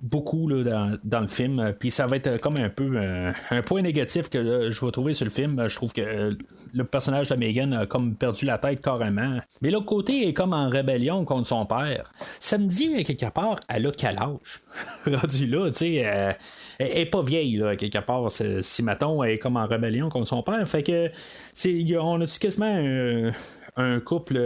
beaucoup là, dans le film, puis ça va être comme un peu un point négatif que là, je vais trouver sur le film. Je trouve que le personnage de Megan a comme perdu la tête carrément, mais l'autre côté est comme en rébellion contre son père. Ça me dit quelque part, elle a quel âge rendu là, elle est pas vieille là, quelque part, si mettons elle est comme en rébellion contre son père, fait que on a-tu quasiment un couple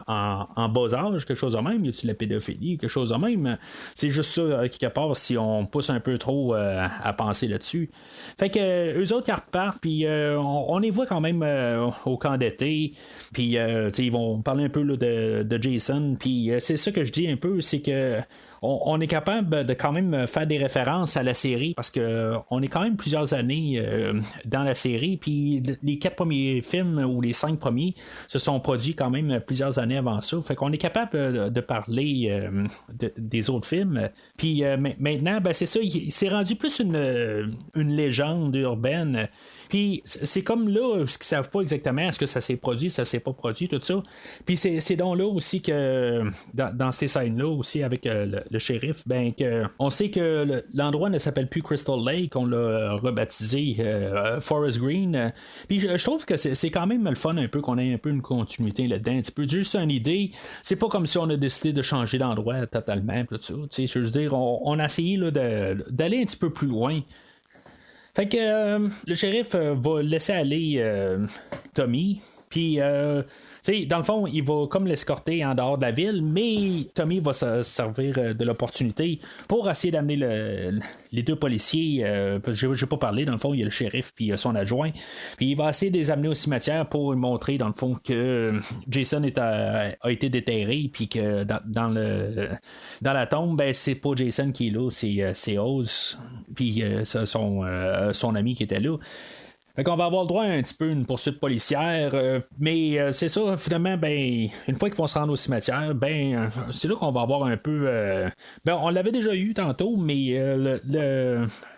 en bas âge, quelque chose de même, y a-t-il de la pédophilie, quelque chose de même, c'est juste ça, quelque part, si on pousse un peu trop à penser là-dessus. Fait que eux autres, ils repartent, puis on les voit quand même au camp d'été, puis ils vont parler un peu là, de Jason, puis c'est ça que je dis un peu, c'est que on est capable de quand même faire des références à la série parce que on est quand même plusieurs années dans la série, puis les 4 premiers films ou les 5 premiers se sont produits quand même plusieurs années avant ça, fait qu'on est capable de parler des autres films, puis maintenant c'est ça, c'est rendu plus une légende urbaine. Puis c'est comme là, ce qu'ils savent pas exactement, est-ce que ça s'est produit, ça s'est pas produit, tout ça. Puis c'est donc là aussi que, dans ces scènes-là aussi, avec le shérif, ben que on sait que l'endroit ne s'appelle plus Crystal Lake, on l'a rebaptisé Forest Green. Puis je trouve que c'est quand même le fun un peu qu'on ait un peu une continuité là-dedans, un petit peu. Juste une idée, c'est pas comme si on a décidé de changer d'endroit totalement, tout ça. Je veux dire, on a essayé là, d'aller un petit peu plus loin. Fait que le shérif va laisser aller Tommy, puis dans le fond, il va comme l'escorter en dehors de la ville, mais Tommy va se servir de l'opportunité pour essayer d'amener les deux policiers. J'ai pas parlé, dans le fond, il y a le shérif puis son adjoint, puis il va essayer de les amener au cimetière pour montrer, dans le fond, que Jason a été déterré, puis que dans la tombe, ben, c'est pas Jason qui est là, c'est Oz, puis son ami qui était là. Fait qu'on va avoir le droit à un petit peu une poursuite policière, mais c'est ça, finalement, ben, une fois qu'ils vont se rendre au cimetière, ben, c'est là qu'on va avoir un peu... ben, on l'avait déjà eu tantôt, mais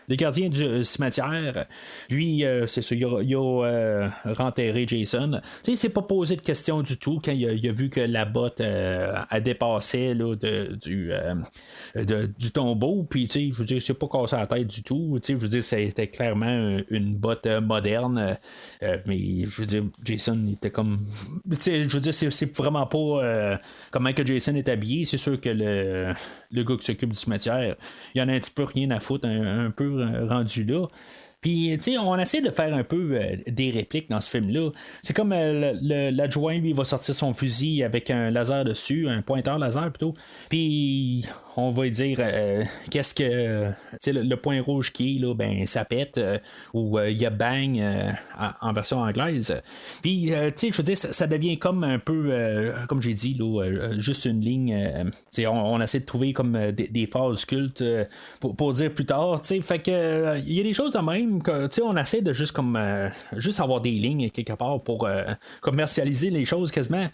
le gardien du cimetière, lui, c'est ça, il a renterré Jason. Tu sais, il s'est pas posé de questions du tout quand il a vu que la botte a dépassé là, du tombeau. Puis, tu sais, je veux dire, c'est pas cassé la tête du tout. Tu sais, je veux dire, c'était clairement une botte moderne. Mais, je veux dire, Jason était comme... Tu sais, je veux dire, c'est vraiment pas comment que Jason est habillé. C'est sûr que le gars qui s'occupe du cimetière, il en a un petit peu rien à foutre, un peu rendu là. Puis, tu sais, on essaie de faire un peu des répliques dans ce film-là. C'est comme l'adjoint, lui, il va sortir son fusil avec un laser dessus, un pointeur laser plutôt. Puis, on va lui dire qu'est-ce que. Tu sais, le point rouge qui est, là, ben, ça pète, ou il y a bang en version anglaise. Puis, tu sais, je veux dire, ça devient comme un peu, comme j'ai dit, là, juste une ligne. Tu sais, on essaie de trouver comme des phases cultes pour dire plus tard, tu sais. Fait que, il y a des choses de même. On essaie de juste comme juste avoir des lignes quelque part pour commercialiser les choses quasiment.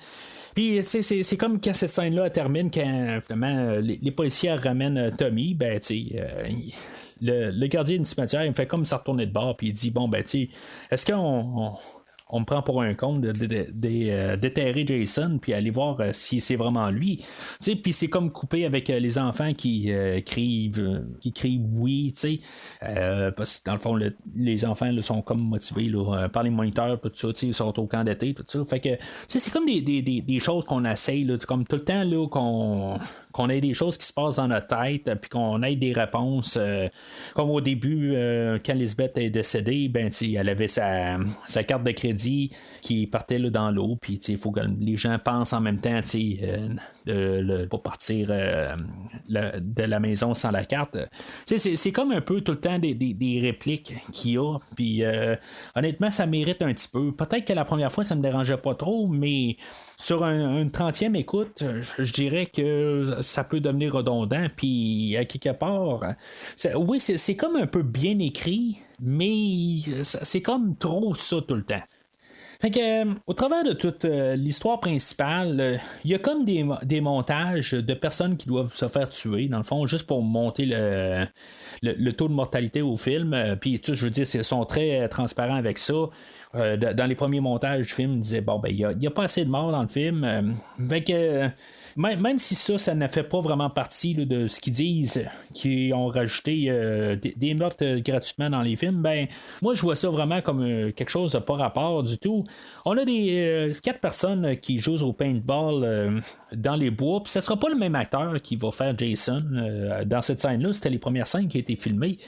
Puis c'est comme quand cette scène-là termine, quand finalement les policiers ramènent Tommy, ben le gardien du cimetière il me fait comme ça retourner de bord, puis il dit bon ben est-ce qu'on me prend pour un con de déterrer Jason puis aller voir si c'est vraiment lui. Puis c'est comme coupé avec les enfants qui crient oui, parce que dans le fond les enfants là, sont comme motivés là, par les moniteurs tout ça, ils sont au camp d'été tout ça. Fait que c'est comme des choses qu'on essaye là, comme tout le temps là, qu'on ait des choses qui se passent dans notre tête puis qu'on ait des réponses comme au début quand Lisbeth est décédée, ben elle avait sa carte de crédit qui partait là, dans l'eau, puis il faut que les gens pensent en même temps pour partir de la maison sans la carte. C'est comme un peu tout le temps des répliques qu'il y a, puis honnêtement ça mérite un petit peu. Peut-être que la première fois ça me dérangeait pas trop, mais sur une 30e écoute, je dirais que ça peut devenir redondant, puis à quelque part, oui, c'est comme un peu bien écrit, mais c'est comme trop ça tout le temps. Fait que, au travers de toute l'histoire principale, il y a comme des montages de personnes qui doivent se faire tuer, dans le fond, juste pour monter le taux de mortalité au film. Puis, je veux dire, ils sont très transparents avec ça. Dans les premiers montages du film, ils disaient, bon, ben, il n'y a pas assez de morts dans le film. Fait que. Même si ça ne fait pas vraiment partie là, de ce qu'ils disent, qu'ils ont rajouté des meurtres gratuitement dans les films, ben moi je vois ça vraiment comme quelque chose de pas rapport du tout. On a des 4 personnes qui jouent au paintball dans les bois, puis ce sera pas le même acteur qui va faire Jason dans cette scène-là. C'était les premières scènes qui ont été filmées.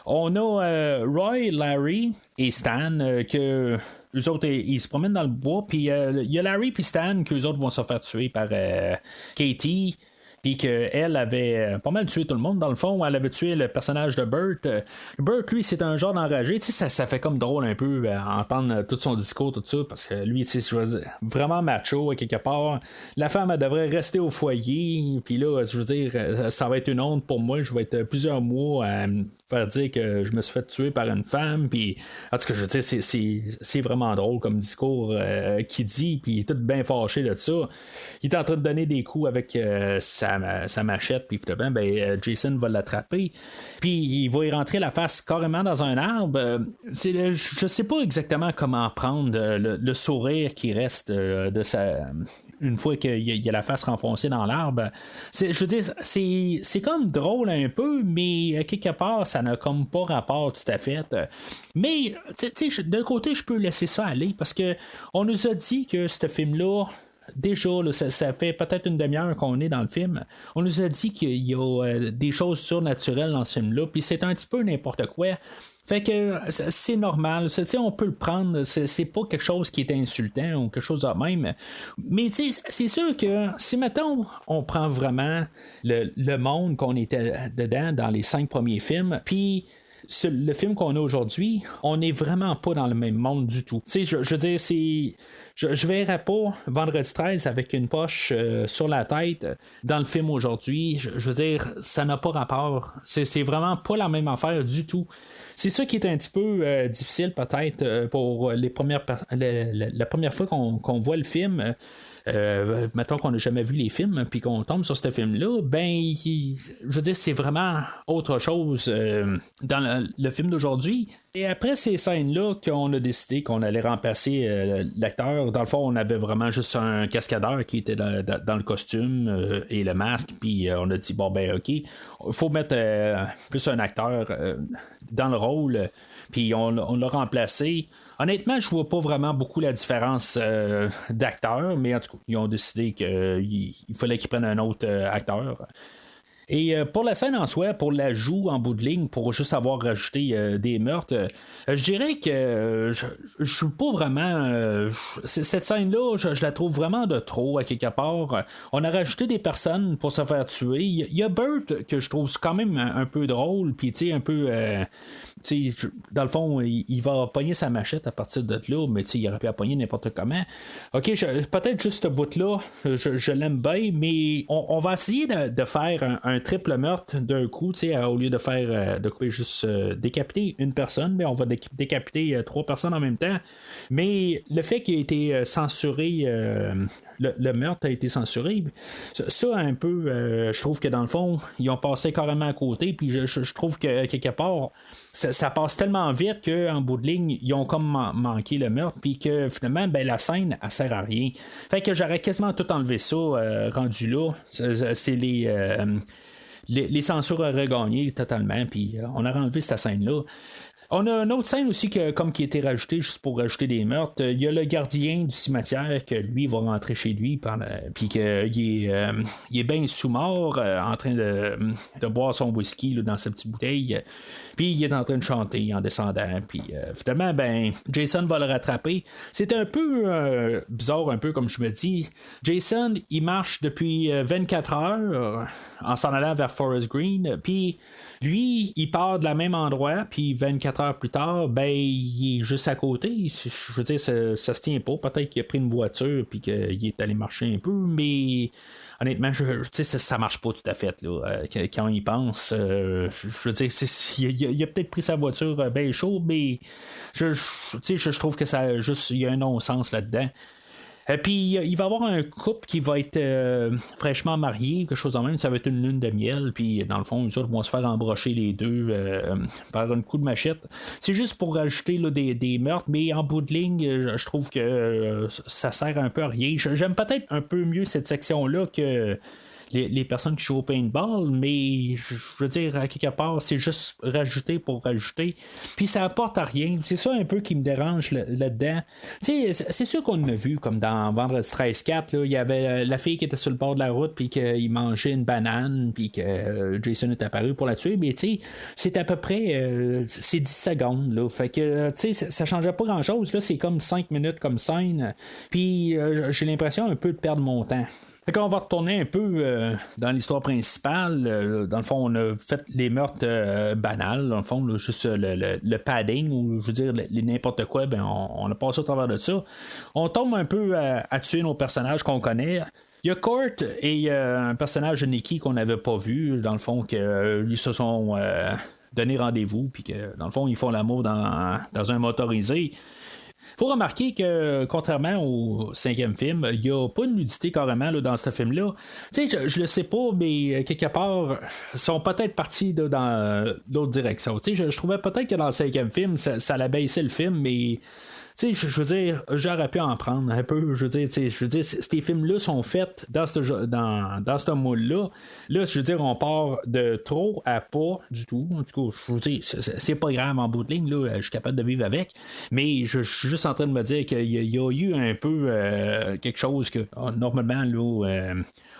On a Roy, Larry et Stan que eux autres ils se promènent dans le bois, puis il y a Larry et Stan qu'eux autres vont se faire tuer par Katie. Puis qu'elle avait pas mal tué tout le monde, dans le fond. Elle avait tué le personnage de Burt. Burt, lui, c'est un genre d'enragé. Tu sais, ça fait comme drôle un peu entendre tout son discours, tout ça, parce que lui, tu sais, je veux dire, vraiment macho, quelque part. La femme, elle devrait rester au foyer. Puis là, je veux dire, ça va être une honte pour moi. Je vais être plusieurs mois à me faire dire que je me suis fait tuer par une femme. Puis, en tout cas, je veux dire, c'est vraiment drôle comme discours qu'il dit. Puis, il est tout bien fâché de ça. Il est en train de donner des coups avec sa machette, puis finalement, ben, Jason va l'attraper, puis il va y rentrer la face carrément dans un arbre. Je sais pas exactement comment prendre le sourire qui reste de sa... Une fois qu'il y a la face renfoncée dans l'arbre. Je veux dire, c'est comme drôle un peu, mais quelque part, ça n'a comme pas rapport tout à fait. Mais, tu sais, d'un côté, je peux laisser ça aller, parce que on nous a dit que ce film-là, déjà, là, ça fait peut-être une demi-heure qu'on est dans le film. On nous a dit qu'il y a des choses surnaturelles dans ce film-là, puis c'est un petit peu n'importe quoi. Fait que c'est normal, on peut le prendre, c'est pas quelque chose qui est insultant ou quelque chose de même. Mais c'est sûr que si mettons on prend vraiment le monde qu'on était dedans dans les 5 premiers films, puis le film qu'on a aujourd'hui, on n'est vraiment pas dans le même monde du tout. Je veux dire, je verrais pas Vendredi 13 avec une poche sur la tête dans le film aujourd'hui. Je veux dire, ça n'a pas rapport. C'est vraiment pas la même affaire du tout. C'est ça qui est un petit peu difficile peut-être pour la première fois qu'on voit le film. Mettons qu'on n'a jamais vu les films puis qu'on tombe sur ce film-là, ben je veux dire, c'est vraiment autre chose dans le film d'aujourd'hui. Et après ces scènes-là qu'on a décidé qu'on allait remplacer l'acteur, dans le fond on avait vraiment juste un cascadeur qui était dans le costume et le masque, puis on a dit bon ben ok, il faut mettre plus un acteur dans le rôle, puis on l'a remplacé. Honnêtement, je vois pas vraiment beaucoup la différence d'acteur, mais en tout cas, ils ont décidé qu'il fallait qu'ils prennent un autre acteur. Et pour la scène en soi, pour l'ajout en bout de ligne, pour juste avoir rajouté des meurtres, je dirais que je suis pas vraiment... cette scène-là, je la trouve vraiment de trop à quelque part. On a rajouté des personnes pour se faire tuer. Il y a Burt que je trouve quand même un peu drôle, puis tu sais, un peu... dans le fond, il va pogner sa machette à partir de là, mais il aurait pu la pogner n'importe comment. Ok, peut-être juste ce bout-là, je l'aime bien, mais on va essayer de faire un triple meurtre d'un coup, au lieu de faire de couper juste décapiter une personne, mais on va décapiter 3 personnes en même temps. Mais le fait qu'il ait été censuré, le meurtre a été censuré, ça un peu, je trouve que dans le fond, ils ont passé carrément à côté, puis je trouve que quelque part, ça passe tellement vite qu'en bout de ligne, ils ont comme manqué le meurtre, puis que finalement, ben, la scène, elle sert à rien. Fait que j'aurais quasiment tout enlevé ça, rendu là. C'est les censures auraient gagné totalement, puis on a enlevé cette scène-là. On a une autre scène aussi qui a été rajoutée juste pour rajouter des meurtres. Il y a le gardien du cimetière que lui va rentrer chez lui puis qu'il est bien sous-mort en train de boire son whisky là, dans sa petite bouteille. Puis il est en train de chanter en descendant. Puis finalement, ben Jason va le rattraper. C'est un peu bizarre, un peu comme je me dis. Jason, il marche depuis 24 heures en s'en allant vers Forest Green. Puis lui, il part de la même endroit. Puis 24 heures plus tard, ben il est juste à côté. Je veux dire, ça se tient pas. Peut-être qu'il a pris une voiture puis qu'il est allé marcher un peu, mais honnêtement, ça marche pas tout à fait là. Quand il pense, je veux dire, il a peut-être pris sa voiture bien chaud, mais je trouve que ça juste il y a un non-sens là-dedans. Puis il va y avoir un couple qui va être fraîchement marié, quelque chose de même. Ça va être une lune de miel. Puis dans le fond, ils vont se faire embrocher les deux par un coup de machette. C'est juste pour rajouter là, des meurtres, mais en bout de ligne, je trouve que ça sert un peu à rien. J'aime peut-être un peu mieux cette section-là que les personnes qui jouent au paintball, mais je veux dire, à quelque part, c'est juste rajouter pour rajouter, puis ça apporte à rien. C'est ça un peu qui me dérange là-dedans. Tu sais, c'est sûr qu'on a vu, comme dans Vendredi 13-4, il y avait la fille qui était sur le bord de la route, puis qu'il mangeait une banane, puis que Jason est apparu pour la tuer, mais tu sais, c'est à peu près c'est 10 secondes, là. Fait que, tu sais, ça changeait pas grand-chose, là, c'est comme 5 minutes comme scène, puis j'ai l'impression un peu de perdre mon temps. Fait qu'on va retourner un peu dans l'histoire principale. Dans le fond, on a fait les meurtres banals, dans le fond, là, juste le padding, ou je veux dire, n'importe quoi, ben on a passé au travers de ça. On tombe un peu à tuer nos personnages qu'on connaît. Il y a Court et un personnage de Nicky qu'on n'avait pas vu, dans le fond, qu'ils se sont donné rendez-vous, puis que, dans le fond, ils font l'amour dans un motorisé. Faut remarquer que, contrairement au 5e film, il n'y a pas de nudité carrément là, dans ce film-là. Tu sais, je le sais pas, mais quelque part, ils sont peut-être partis là, dans d'autres directions. Tu sais, je trouvais peut-être que dans le 5e film, ça l'abaissait le film, mais tu sais, je veux dire, j'aurais pu en prendre un peu. Je veux dire, ces films-là sont faits dans ce moule-là. Là, je veux dire, on part de trop à pas du tout. En tout cas, je veux dire, c'est pas grave en bout de ligne, là, je suis capable de vivre avec. Mais je suis juste en train de me dire qu'il y a eu un peu quelque chose que, normalement, là,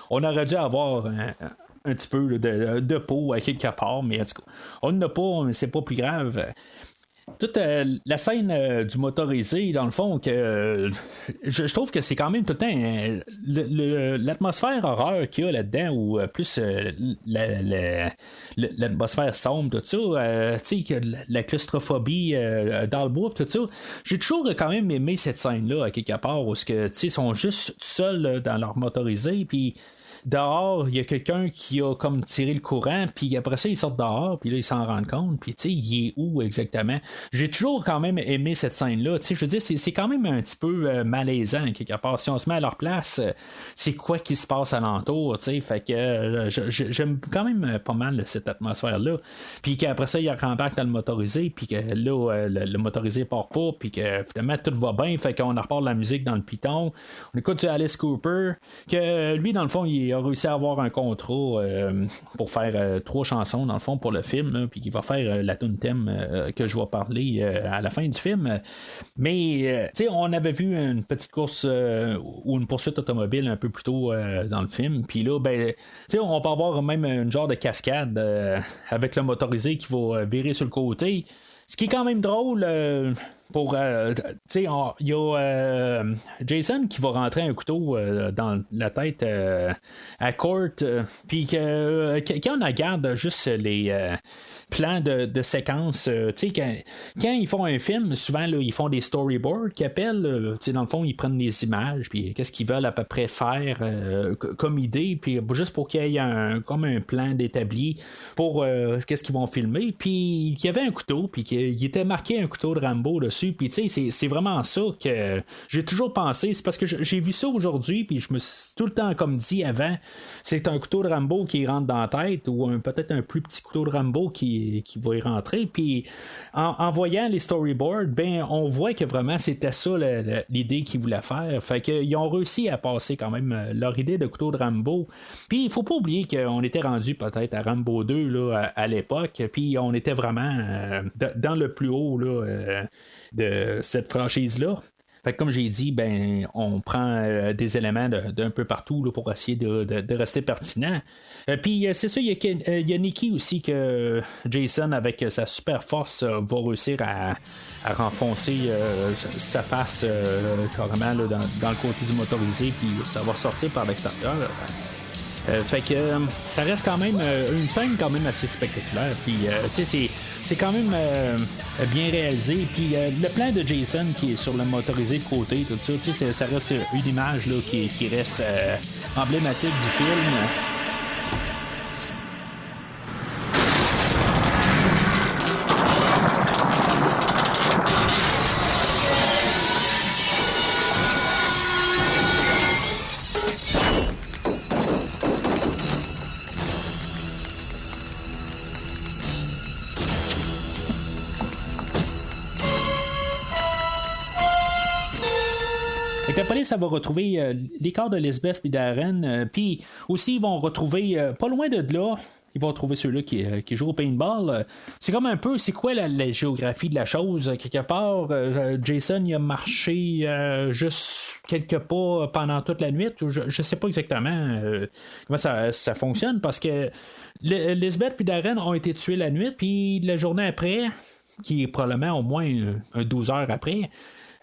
on aurait dû avoir un petit peu là, de peau à quelque part, mais en tout cas, on n'a pas, mais c'est pas plus grave. Toute la scène du motorisé, dans le fond, que je trouve que c'est quand même tout le temps l'atmosphère horreur qu'il y a là-dedans, ou plus l'atmosphère sombre, tout ça, tu sais, la claustrophobie dans le bois, tout ça. J'ai toujours quand même aimé cette scène-là, à quelque part, où ils sont juste seuls dans leur motorisé, puis dehors, il y a quelqu'un qui a comme tiré le courant, puis après ça, ils sortent dehors, puis là, ils s'en rendent compte, puis tu sais, il est où exactement? J'ai toujours quand même aimé cette scène-là, tu sais, je veux dire, c'est quand même un petit peu malaisant, quelque part. Si on se met à leur place, c'est quoi qui se passe alentour, tu sais, fait que j'aime quand même pas mal cette atmosphère-là. Puis qu'après ça, il rembarque dans le motorisé, puis que là, le motorisé part pas, puis que finalement, tout va bien, fait qu'on repart de la musique dans le piton. On écoute du Alice Cooper, que lui, dans le fond, il a réussi à avoir un contrat pour faire 3 chansons dans le fond pour le film, puis qu'il va faire la tune thème que je vais parler à la fin du film. Mais tu sais, on avait vu une petite course ou une poursuite automobile un peu plus tôt dans le film, puis là, ben, tu sais, on va avoir même un genre de cascade avec le motorisé qui va virer sur le côté. Ce qui est quand même drôle pour. Tu sais, il y a Jason qui va rentrer un couteau dans la tête à Court, puis quand on regarde juste les plans de séquence, tu sais, quand ils font un film, souvent là, ils font des storyboards qu'ils appellent. Tu sais, dans le fond, ils prennent des images, puis qu'est-ce qu'ils veulent à peu près faire comme idée, puis juste pour qu'il y ait comme un plan d'établi pour qu'est-ce qu'ils vont filmer. Puis il y avait un couteau, puis qu'il était marqué un couteau de Rambo dessus, puis tu sais, c'est vraiment ça que j'ai toujours pensé. C'est parce que j'ai vu ça aujourd'hui, puis je me suis tout le temps comme dit avant, c'est un couteau de Rambo qui rentre dans la tête, ou peut-être un plus petit couteau de Rambo qui va y rentrer. Puis en voyant les storyboards, ben on voit que vraiment c'était ça l'idée qu'ils voulaient faire. Fait qu'ils ont réussi à passer quand même leur idée de couteau de Rambo. Puis il faut pas oublier qu'on était rendu peut-être à Rambo 2 là, à l'époque, puis on était vraiment dans le plus haut là, de cette franchise-là. Fait que comme j'ai dit, ben on prend des éléments d'un peu partout là, pour essayer de rester pertinent. Puis c'est ça, il y a Nicky aussi que Jason, avec sa super force, va réussir à renfoncer sa face carrément là, dans le côté du motorisé, puis ça va sortir par l'extérieur. Fait que ça reste quand même une scène quand même assez spectaculaire. Puis tu sais, c'est quand même bien réalisé. Puis le plan de Jason qui est sur le motorisé de côté, tout ça, tu sais, ça reste une image là, qui reste emblématique du film. La police, ça va retrouver les corps de Lisbeth et Darren, puis aussi ils vont retrouver pas loin de là. Ils vont trouver ceux-là qui jouent au paintball. C'est comme un peu, c'est quoi la géographie de la chose? Quelque part, Jason il a marché juste quelques pas pendant toute la nuit. Je sais pas exactement comment ça fonctionne parce que Lisbeth et Darren ont été tués la nuit, puis la journée après, qui est probablement au moins 12 heures après,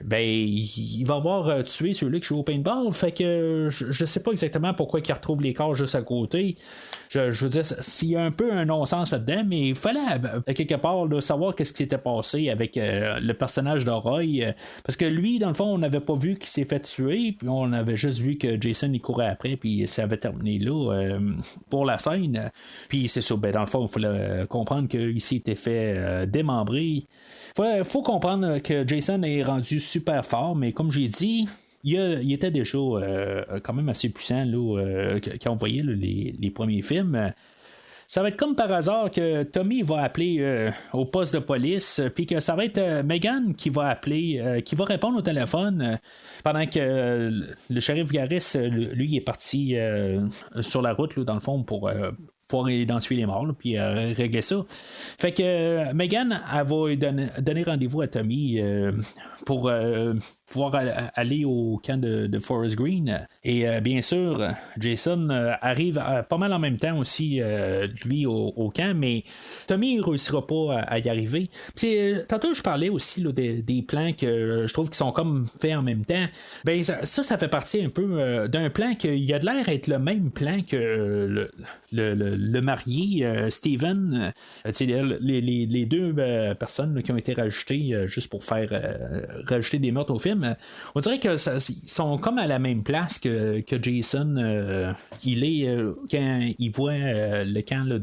ben il va avoir tué ceux-là qui jouent au paintball. Fait que je sais pas exactement pourquoi ils retrouvent les corps juste à côté. Je veux dire, s'il y a un peu un non-sens là-dedans, mais il fallait quelque part là, savoir qu'est-ce qui s'était passé avec le personnage de Roy, parce que lui, dans le fond, on n'avait pas vu qu'il s'est fait tuer, puis on avait juste vu que Jason il courait après, puis ça avait terminé là pour la scène. Puis c'est ça, ben dans le fond, il fallait comprendre qu'il s'était fait démembrer. Faut comprendre que Jason est rendu super fort, mais comme j'ai dit, il était déjà quand même assez puissant là, quand on voyait là, les premiers films. Ça va être comme par hasard que Tommy va appeler au poste de police, puis que ça va être Megan qui va appeler, qui va répondre au téléphone pendant que le shérif Garris, lui, est parti sur la route, là, dans le fond, pour pouvoir identifier les morts, là, puis régler ça. Fait que Megan, elle va donner rendez-vous à Tommy pour pouvoir aller au camp de Forest Green. Et bien sûr, Jason arrive pas mal en même temps aussi, lui, au camp, mais Tommy ne réussira pas à y arriver. Puis, tantôt, je parlais aussi là, des plans que je trouve qui sont comme faits en même temps. Ben, ça fait partie un peu d'un plan qui a de l'air être le même plan que le marié, Steven. Les deux personnes là, qui ont été rajoutées juste pour faire rajouter des meurtres au film. On dirait que ils sont comme à la même place que Jason il est quand il voit le camp là,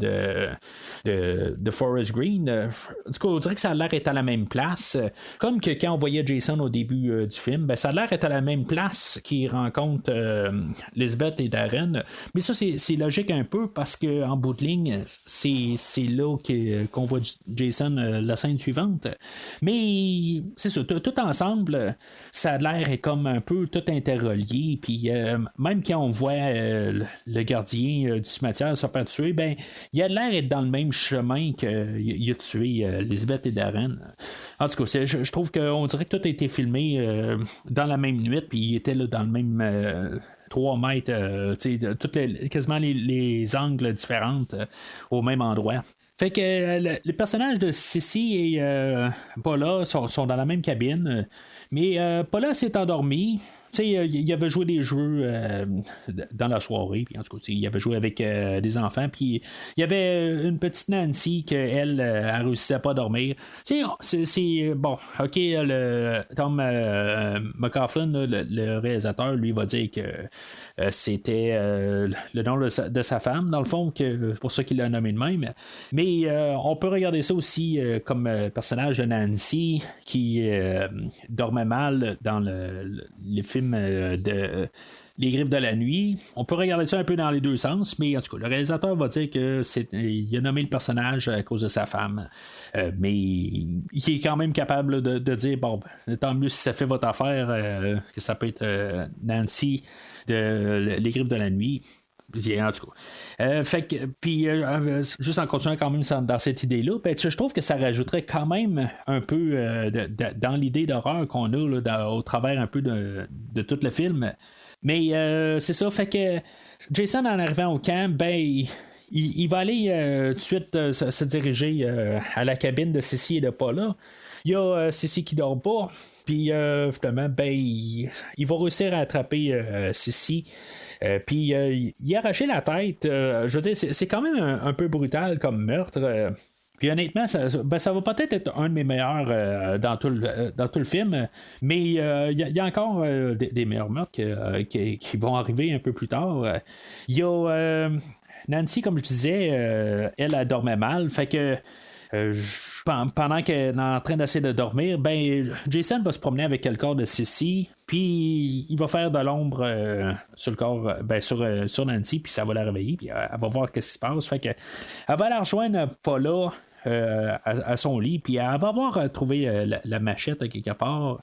de Forest Green. Du coup, on dirait que ça a l'air d'être à la même place. Comme que quand on voyait Jason au début du film, ben, ça a l'air d'être à la même place qu'il rencontre Lisbeth et Darren. Mais ça, c'est logique un peu parce qu'en bout de ligne, c'est là qu'on voit Jason la scène suivante. Mais c'est ça, tout ensemble, ça a l'air est comme un peu tout interrelié. Puis même quand on voit le gardien du cimetière se faire tuer, ben il a l'air d'être dans le même chemin qu'il a tué Lisbeth et Darren. En tout cas, je trouve qu'on dirait que tout a été filmé dans la même nuit, puis il était là dans le même 3 mètres, quasiment les angles différents au même endroit. Fait que les personnages de Sissy et Paula sont dans la même cabine, mais Paula s'est endormie. Il avait joué des jeux dans la soirée, puis en tout cas, il avait joué avec des enfants, puis il y avait une petite Nancy qu'elle ne réussissait pas à dormir. C'est bon, ok, Tom McCaughlin, le réalisateur, lui va dire que c'était le nom de sa femme, dans le fond, que pour ça qu'il l'a nommé de même. Mais on peut regarder ça aussi comme personnage de Nancy qui dormait mal dans les films de Les Griffes de la Nuit. On peut regarder ça un peu dans les deux sens, mais en tout cas, le réalisateur va dire qu'il a nommé le personnage à cause de sa femme. Mais il est quand même capable de dire, bon, tant mieux si ça fait votre affaire, que ça peut être Nancy de Les Griffes de la Nuit. En tout cas. Fait que, puis, juste en continuant quand même dans cette idée-là, ben, je trouve que ça rajouterait quand même un peu dans l'idée d'horreur qu'on a là, au travers un peu de tout le film. Mais c'est ça, fait que Jason, en arrivant au camp, ben, il va aller tout de suite se diriger à la cabine de Sissy et de Paula. Il y a Sissy qui dort pas. Puis finalement, ben, il va réussir à attraper Sissy. Puis il a arraché la tête. Je veux dire, c'est quand même un peu brutal comme meurtre. Puis honnêtement, ça va peut-être être un de mes meilleurs dans tout le film, mais il y a encore des meilleurs meurtres qui vont arriver un peu plus tard. Il y a Nancy, comme je disais, elle dormait mal, fait que pendant qu'elle est en train d'essayer de dormir, ben Jason va se promener avec le corps de Sissy, puis il va faire de l'ombre sur le corps, sur Nancy, puis ça va la réveiller, puis elle va voir qu'est-ce qui se passe. Fait que elle va la rejoindre pas là. À son lit, puis elle va avoir trouvé la machette quelque part.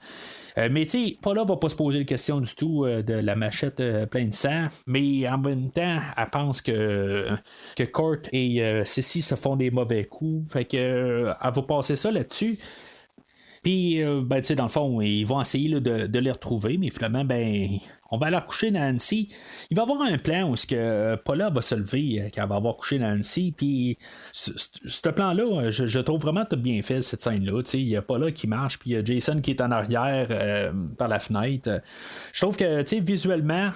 Mais tu sais, Paula va pas se poser la question du tout de la machette pleine de sang, mais en même temps, elle pense que Court et Sissy se font des mauvais coups, fait que elle va passer ça là-dessus. Puis, ben, tu sais, dans le fond, ils vont essayer là, de les retrouver, mais finalement, ben, on va aller recoucher Nancy. Il va y avoir un plan où Paula va se lever quand elle va avoir couché Nancy. Puis, ce plan-là, je trouve vraiment tout bien fait, cette scène-là. Il y a Paula qui marche, puis il y a Jason qui est en arrière par la fenêtre. Je trouve que, tu sais, visuellement,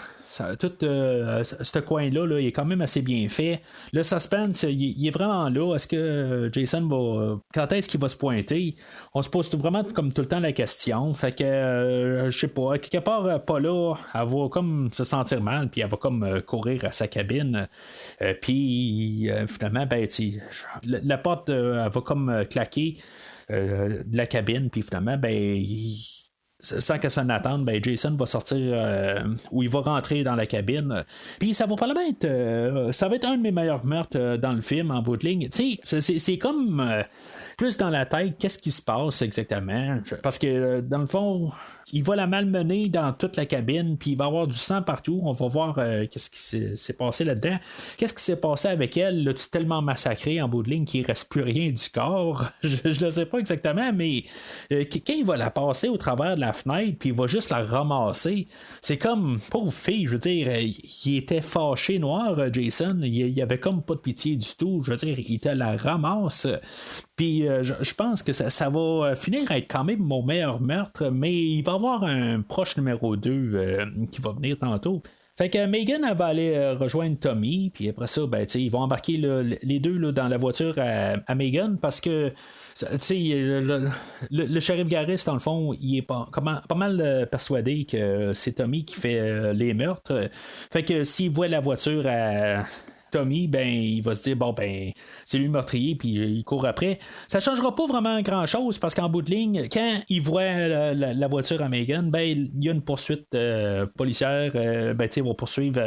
tout ce coin-là, là, il est quand même assez bien fait. Le suspense, il est vraiment là. Est-ce que Jason va. Quand est-ce qu'il va se pointer? On se pose vraiment comme tout le temps la question. Fait que je sais pas. Quelque part, pas là, elle va comme se sentir mal, puis elle va comme courir à sa cabine. Puis finalement, ben, la porte elle va comme claquer de la cabine, puis finalement, ben. Sans que ça n'attende, ben Jason va sortir ou il va rentrer dans la cabine. Puis ça va probablement être ça va être un de mes meilleurs meurtres dans le film en bout de ligne. Tu sais, c'est comme plus dans la tête, qu'est-ce qui se passe exactement? Parce que dans le fond, il va la malmener dans toute la cabine, puis il va y avoir du sang partout. On va voir qu'est-ce qui s'est passé là-dedans. Qu'est-ce qui s'est passé avec elle? L'as-tu tellement massacré en bout de ligne qu'il ne reste plus rien du corps? Je ne sais pas exactement, mais quand il va la passer au travers de la fenêtre, puis il va juste la ramasser, c'est comme, pauvre fille, je veux dire, il était fâché noir, Jason. Il avait comme pas de pitié du tout. Je veux dire, il te la ramasse. Puis je pense que ça va finir à être quand même mon meilleur meurtre, mais il va y avoir un proche numéro 2 qui va venir tantôt. Fait que Megan, elle va aller rejoindre Tommy, puis après ça, ben, ils vont embarquer les deux là, dans la voiture à Megan, parce que le shérif Garris, dans le fond, il est pas mal persuadé que c'est Tommy qui fait les meurtres. Fait que s'il voit la voiture à Tommy, ben, il va se dire, bon, ben, c'est lui le meurtrier, puis il court après. Ça changera pas vraiment grand-chose, parce qu'en bout de ligne, quand il voit la voiture à Megan, ben, il y a une poursuite policière, ben, tu sais, il va poursuivre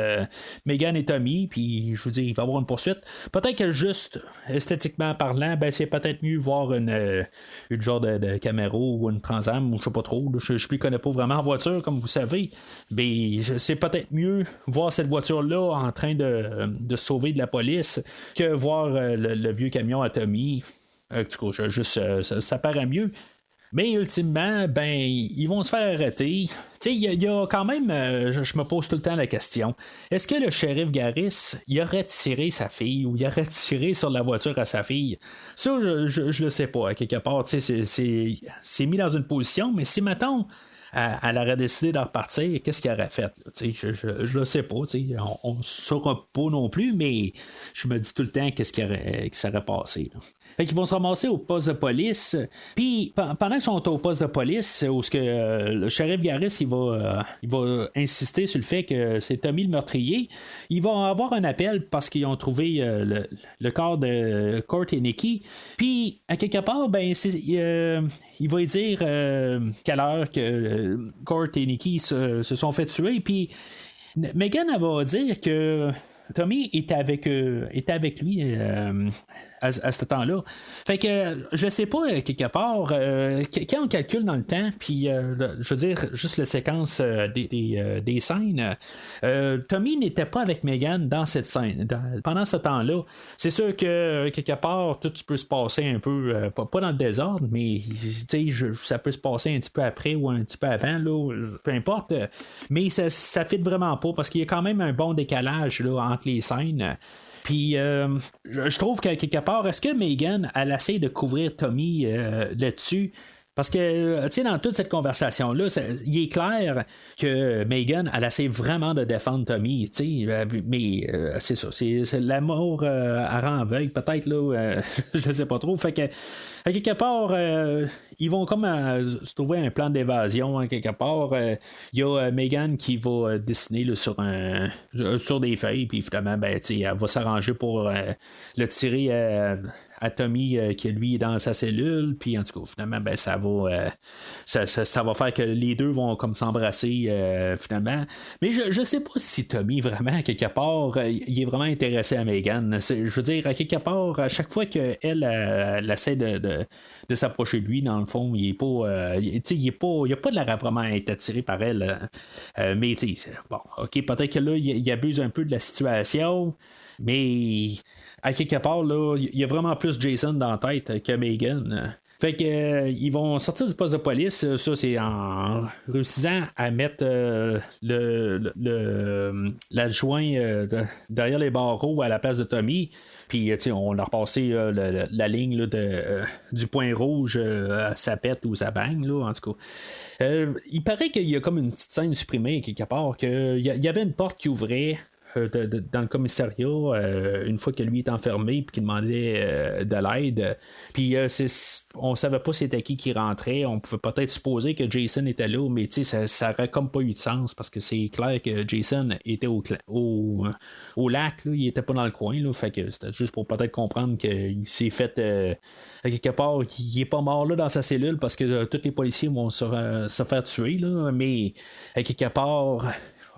Megan et Tommy, puis je vous dis, il va y avoir une poursuite. Peut-être que juste, esthétiquement parlant, ben, c'est peut-être mieux voir une genre de Camaro ou une Trans Am, ou je sais pas trop, je ne connais pas vraiment en voiture, comme vous savez, mais c'est peut-être mieux voir cette voiture-là en train de sauver de la police que voir le vieux camion à Tommy. Du coup, ça paraît mieux. Mais ultimement, ben, ils vont se faire arrêter. Tu sais, il y a quand même, je me pose tout le temps la question, est-ce que le shérif Garris, il aurait tiré sa fille ou il aurait tiré sur la voiture à sa fille? Ça, je le sais pas. À quelque part, tu sais, c'est mis dans une position, mais si, mettons, elle aurait décidé de repartir, qu'est-ce qu'elle aurait fait? Je le sais pas, on ne saura pas non plus, mais je me dis tout le temps qu'est-ce qui serait passé. Là. Fait qu'ils vont se ramasser au poste de police. Puis pendant qu'ils sont au poste de police, où le shérif Garris il va insister sur le fait que c'est Tommy le meurtrier, ils vont avoir un appel parce qu'ils ont trouvé le corps de Court et Nikki. Puis à quelque part, ben il va dire quelle heure que Court et Nikki se sont fait tuer. Puis Megan elle va dire que Tommy était avec lui à ce temps-là. Fait que je sais pas, quelque part, quand on calcule dans le temps, puis je veux dire, juste la séquence des scènes, Tommy n'était pas avec Megan dans cette scène. Pendant ce temps-là, c'est sûr que quelque part, tout peut se passer un peu, pas dans le désordre, mais ça peut se passer un petit peu après ou un petit peu avant, là, peu importe. Mais ça fit vraiment pas, parce qu'il y a quand même un bon décalage là, entre les scènes. Puis je trouve que quelque part, est-ce que Megan, elle essaie de couvrir Tommy là-dessus? Parce que, tu sais, dans toute cette conversation-là, il est clair que Megan, elle essaie vraiment de défendre Tommy, tu sais, mais c'est ça, c'est l'amour à rend aveugle, peut-être, là, je ne sais pas trop. Fait que, à quelque part, ils vont comme se trouver un plan d'évasion, hein, quelque part. Il y a Megan qui va dessiner là, sur des feuilles, puis finalement, ben, tu sais, elle va s'arranger pour le tirer à Tommy qui lui est dans sa cellule, puis en tout cas finalement ben ça va faire que les deux vont comme s'embrasser finalement, mais je sais pas si Tommy vraiment à quelque part il est vraiment intéressé à Megan. Je veux dire à quelque part à chaque fois qu'elle elle essaie de s'approcher de lui dans le fond il est pas il a pas de l'air vraiment à être attiré par elle mais tu sais bon ok peut-être que là il abuse un peu de la situation. Mais à quelque part, là, il y a vraiment plus Jason dans la tête que Megan. Fait que ils vont sortir du poste de police. Ça, c'est en réussissant à mettre l'adjoint derrière les barreaux à la place de Tommy. Puis, on a repassé la ligne là, du point rouge à sa pète ou sa bang, là, en tout cas. Il paraît qu'il y a comme une petite scène supprimée quelque part, qu'il y avait une porte qui ouvrait. Dans le commissariat une fois que lui est enfermé puis qu'il demandait de l'aide puis on savait pas c'était qui rentrait, on pouvait peut-être supposer que Jason était là mais ça aurait comme pas eu de sens parce que c'est clair que Jason était au lac là, il était pas dans le coin là, fait que c'était juste pour peut-être comprendre qu'il s'est fait à quelque part il est pas mort là dans sa cellule parce que tous les policiers vont se faire tuer là, mais à quelque part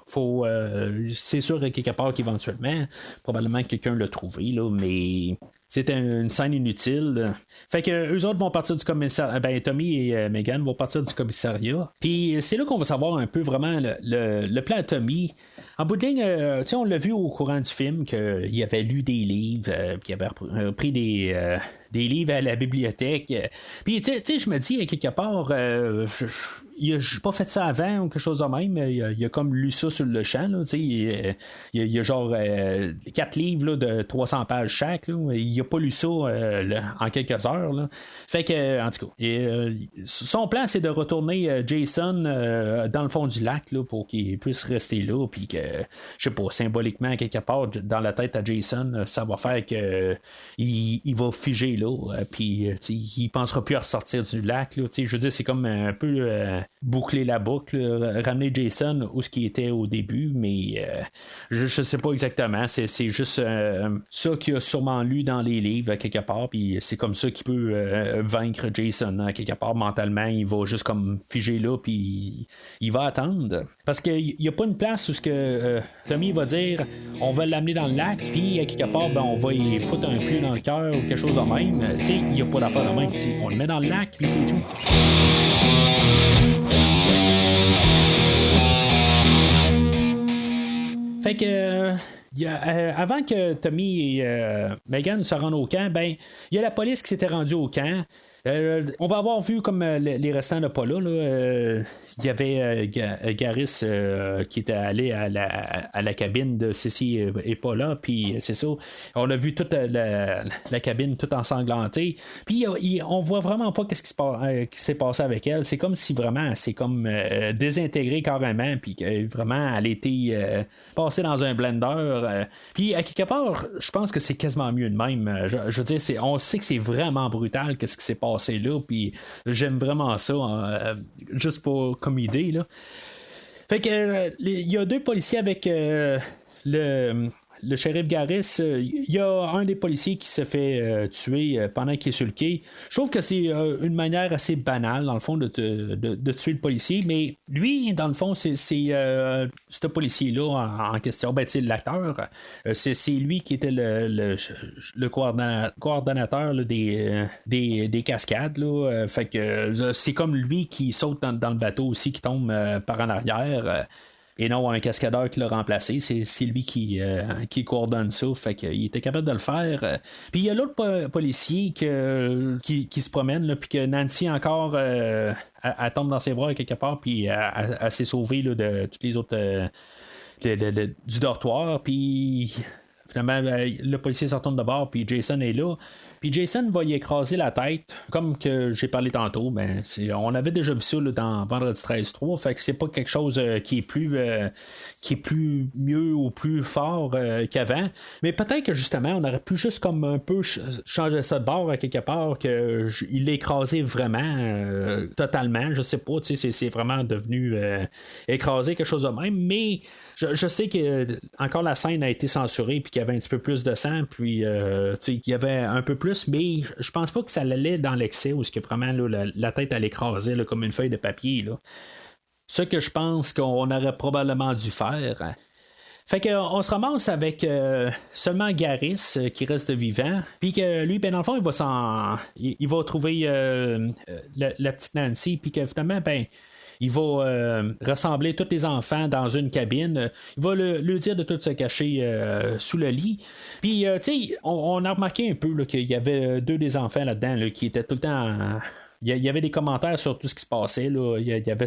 c'est sûr à quelque part qu'éventuellement, probablement que quelqu'un l'a trouvé, là, mais c'était une scène inutile. Fait que eux autres vont partir du commissariat. Ben, Tommy et Megan vont partir du commissariat. Puis c'est là qu'on va savoir un peu vraiment le plan à Tommy. En bout de ligne, on l'a vu au courant du film qu'il avait lu des livres, qu'il avait pris des livres à la bibliothèque. Puis tu sais, je me dis à quelque part. Il a pas fait ça avant ou quelque chose de même. Il a comme lu ça sur le champ. Là, il y a genre 4 livres là, de 300 pages chaque. Là. Il a pas lu ça en quelques heures. Là. Fait que, en tout cas, son plan, c'est de retourner Jason dans le fond du lac là, pour qu'il puisse rester là. Puis que, je sais pas, symboliquement, quelque part, dans la tête à Jason, ça va faire que il va figer là. Puis, il pensera plus à ressortir du lac. Là, je veux dire, c'est comme un peu. Boucler la boucle, ramener Jason où ce qui était au début, mais je sais pas exactement. C'est juste ça qu'il a sûrement lu dans les livres quelque part, puis c'est comme ça qu'il peut vaincre Jason hein, quelque part mentalement. Il va juste comme figer là, puis il va attendre. Parce qu'il n'y a pas une place où ce que Tommy va dire on va l'amener dans le lac, puis à quelque part, ben, on va y foutre un pieu dans le cœur ou quelque chose de même. Il n'y a pas d'affaire de même. On le met dans le lac, puis c'est tout. Fait que avant que Tommy et Megan se rendent au camp, ben il y a la police qui s'était rendue au camp. On va avoir vu comme les restants de pas là. Il y avait Garris qui était allé à la cabine de Ceci et pas là. Puis c'est ça. On a vu toute la cabine toute ensanglantée. Puis on voit vraiment pas qu'est-ce qui s'est passé avec elle. C'est comme si vraiment elle s'est comme désintégrée carrément. Puis que vraiment elle était passée dans un blender. Puis à quelque part, je pense que c'est quasiment mieux de même. Je veux dire, on sait que c'est vraiment brutal qu'est-ce qui s'est passé là, puis j'aime vraiment ça, juste pour comme idée là. Fait que il y a 2 policiers avec le shérif Garris. Il y a un des policiers qui se fait tuer pendant qu'il est sur le quai. Je trouve que c'est une manière assez banale dans le fond de tuer le policier, mais lui dans le fond c'est ce policier là en question, ben tu sais l'acteur, c'est lui qui était le coordonnateur là, des cascades là. Fait que c'est comme lui qui saute dans le bateau aussi, qui tombe par en arrière. Et non un cascadeur qui l'a remplacé, c'est lui qui coordonne ça, fait qu'il était capable de le faire. Puis il y a l'autre policier qui se promène, puis que Nancy encore elle tombe dans ses bras quelque part, puis elle s'est sauvée là, de toutes les autres du dortoir, puis finalement, le policier se retourne de bord, puis Jason est là. Puis Jason va y écraser la tête, comme que j'ai parlé tantôt. Ben, on avait déjà vu ça là, dans Vendredi 13-3, fait que c'est pas quelque chose qui est plus mieux ou plus fort qu'avant. Mais peut-être que justement, on aurait pu juste comme un peu changer ça de bord à quelque part, qu'il l'ait écrasé vraiment totalement. Je sais pas, c'est vraiment devenu écrasé, quelque chose de même. Mais je sais que encore la scène a été censurée, puis qu'il y avait un petit peu plus de sang, puis qu'il y avait un peu plus, mais je pense pas que ça allait dans l'excès, où ce que vraiment là, la tête allait écraser là, comme une feuille de papier. Là. Ce que je pense qu'on aurait probablement dû faire. Fait qu'on se ramasse avec seulement Garris qui reste vivant. Puis que lui, ben dans le fond, il va trouver la petite Nancy. Puis que finalement, ben il va rassembler tous les enfants dans une cabine. Il va lui dire de tout se cacher sous le lit. Puis, tu sais, on a remarqué un peu là, qu'il y avait deux des enfants là-dedans là, qui étaient tout le temps... Il y avait des commentaires sur tout ce qui se passait. Là. Il y avait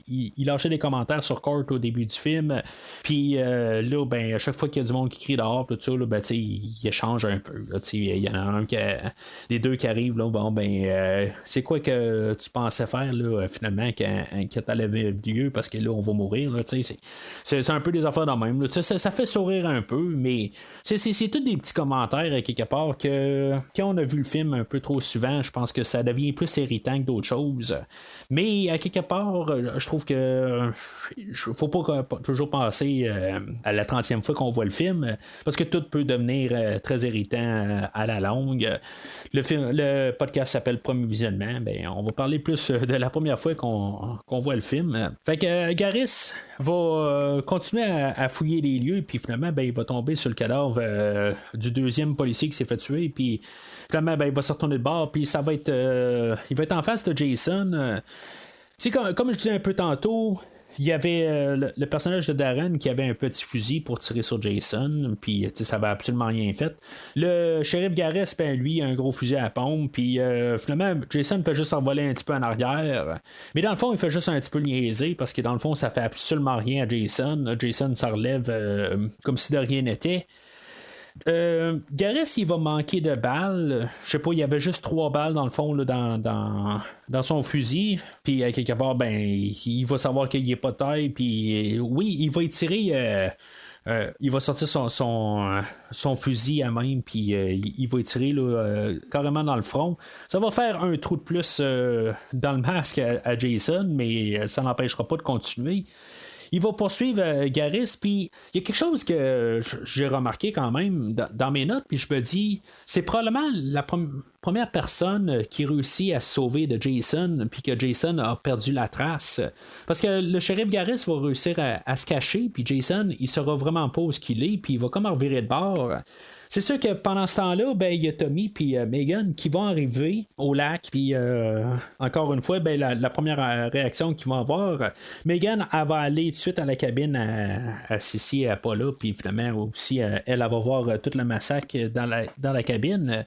il lâchait des commentaires sur Court au début du film. Puis là, ben, à chaque fois qu'il y a du monde qui crie dehors, tout ça, là, ben, il échange un peu. Il y en a un des deux qui arrivent. Là, bon, ben, c'est quoi que tu pensais faire là, finalement quand t'allais vieux parce que là, on va mourir. Là, c'est un peu des affaires de même. Là. Ça fait sourire un peu, mais c'est tous des petits commentaires quelque part que quand on a vu le film un peu trop souvent, je pense que ça devient plus irritant que d'autres choses. Mais à quelque part, je trouve que faut pas toujours penser à la 30e fois qu'on voit le film, parce que tout peut devenir très irritant à la longue. Le podcast s'appelle Premier Visionnement. Ben, on va parler plus de la première fois qu'on voit le film. Fait que Garris va continuer à fouiller les lieux, puis finalement, ben, il va tomber sur le cadavre du deuxième policier qui s'est fait tuer, puis finalement, ben, il va se retourner de bord, puis ça va être il va être en face de Jason. Comme je disais un peu tantôt, il y avait le personnage de Darren qui avait un petit fusil pour tirer sur Jason, puis ça avait absolument rien fait. Le shérif Garris, ben, lui, a un gros fusil à pompe, puis finalement, Jason fait juste envoler un petit peu en arrière. Mais dans le fond, il fait juste un petit peu niaiser, parce que dans le fond, ça fait absolument rien à Jason. Jason s'en relève comme si de rien n'était. Garris, il va manquer de balles. Je sais pas, il y avait juste 3 balles dans le fond là, dans son fusil. Puis à quelque part, ben, il va savoir qu'il n'est pas de taille. Puis oui, il va étirer. Il va sortir son fusil à même, puis il va étirer là, carrément dans le front. Ça va faire un trou de plus dans le masque à Jason, mais ça n'empêchera pas de continuer. Il va poursuivre Garris, puis il y a quelque chose que j'ai remarqué quand même dans mes notes, puis je me dis, c'est probablement la première personne qui réussit à se sauver de Jason, puis que Jason a perdu la trace. Parce que le shérif Garris va réussir à se cacher, puis Jason, il saura vraiment pas où ce qu'il est, puis il va comme en revirer de bord. C'est sûr que pendant ce temps-là, ben, il y a Tommy puis Megan qui vont arriver au lac, puis encore une fois, ben, la première réaction qu'ils vont avoir, Megan, elle va aller tout de suite à la cabine à Sissi, à Paula, puis finalement aussi, elle va voir tout le massacre dans la cabine.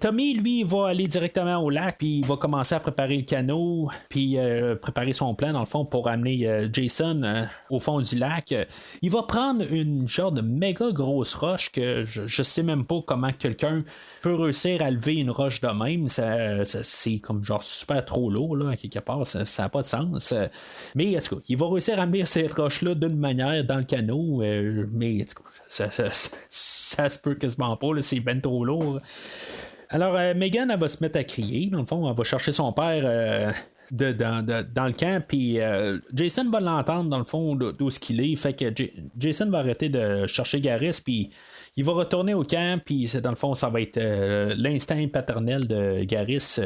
Tommy, lui, va aller directement au lac, puis il va commencer à préparer le canot, puis préparer son plan, dans le fond, pour amener Jason au fond du lac. Il va prendre une genre de méga grosse roche que je sais même pas comment quelqu'un peut réussir à lever une roche de même. C'est comme genre super trop lourd, là, à quelque part, ça n'a pas de sens. Mais, en tout cas, il va réussir à amener cette roche-là d'une manière dans le canot, mais, en tout cas, ça se peut quasiment pas, là, c'est ben trop lourd. Alors, Megan, elle va se mettre à crier. Dans le fond, elle va chercher son père dans le camp. Puis Jason va l'entendre, dans le fond, d'où ce qu'il est. Fait que Jason va arrêter de chercher Garris. Puis il va retourner au camp. Puis dans le fond, ça va être l'instinct paternel de Garris.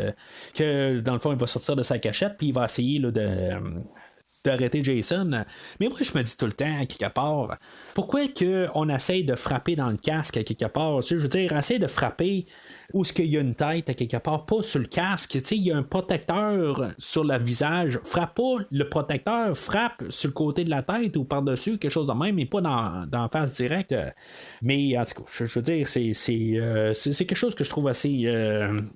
Que dans le fond, il va sortir de sa cachette. Puis il va essayer là, d'arrêter Jason. Mais moi, je me dis tout le temps, à quelque part, pourquoi qu'on essaye de frapper dans le casque, à quelque part? Je veux dire, essaye de frapper où est-ce qu'il y a une tête, à quelque part, pas sur le casque. Tu sais, il y a un protecteur sur le visage. Frappe pas le protecteur, frappe sur le côté de la tête ou par-dessus, quelque chose de même, mais pas dans face directe. Mais, en tout cas, je veux dire, c'est quelque chose que je trouve assez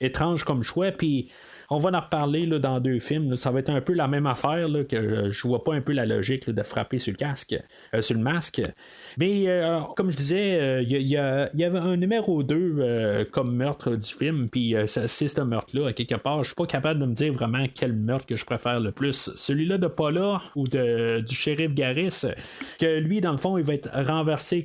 étrange comme choix, puis on va en reparler là, dans 2 films. Là. Ça va être un peu la même affaire là, que je vois pas un peu la logique là, de frapper sur le masque. Mais comme je disais, il y avait un numéro 2 comme meurtre du film, puis c'est ce meurtre-là, à quelque part. Je suis pas capable de me dire vraiment quel meurtre que je préfère le plus. Celui-là de Paula ou du shérif Garris, que lui, dans le fond, il va être renversé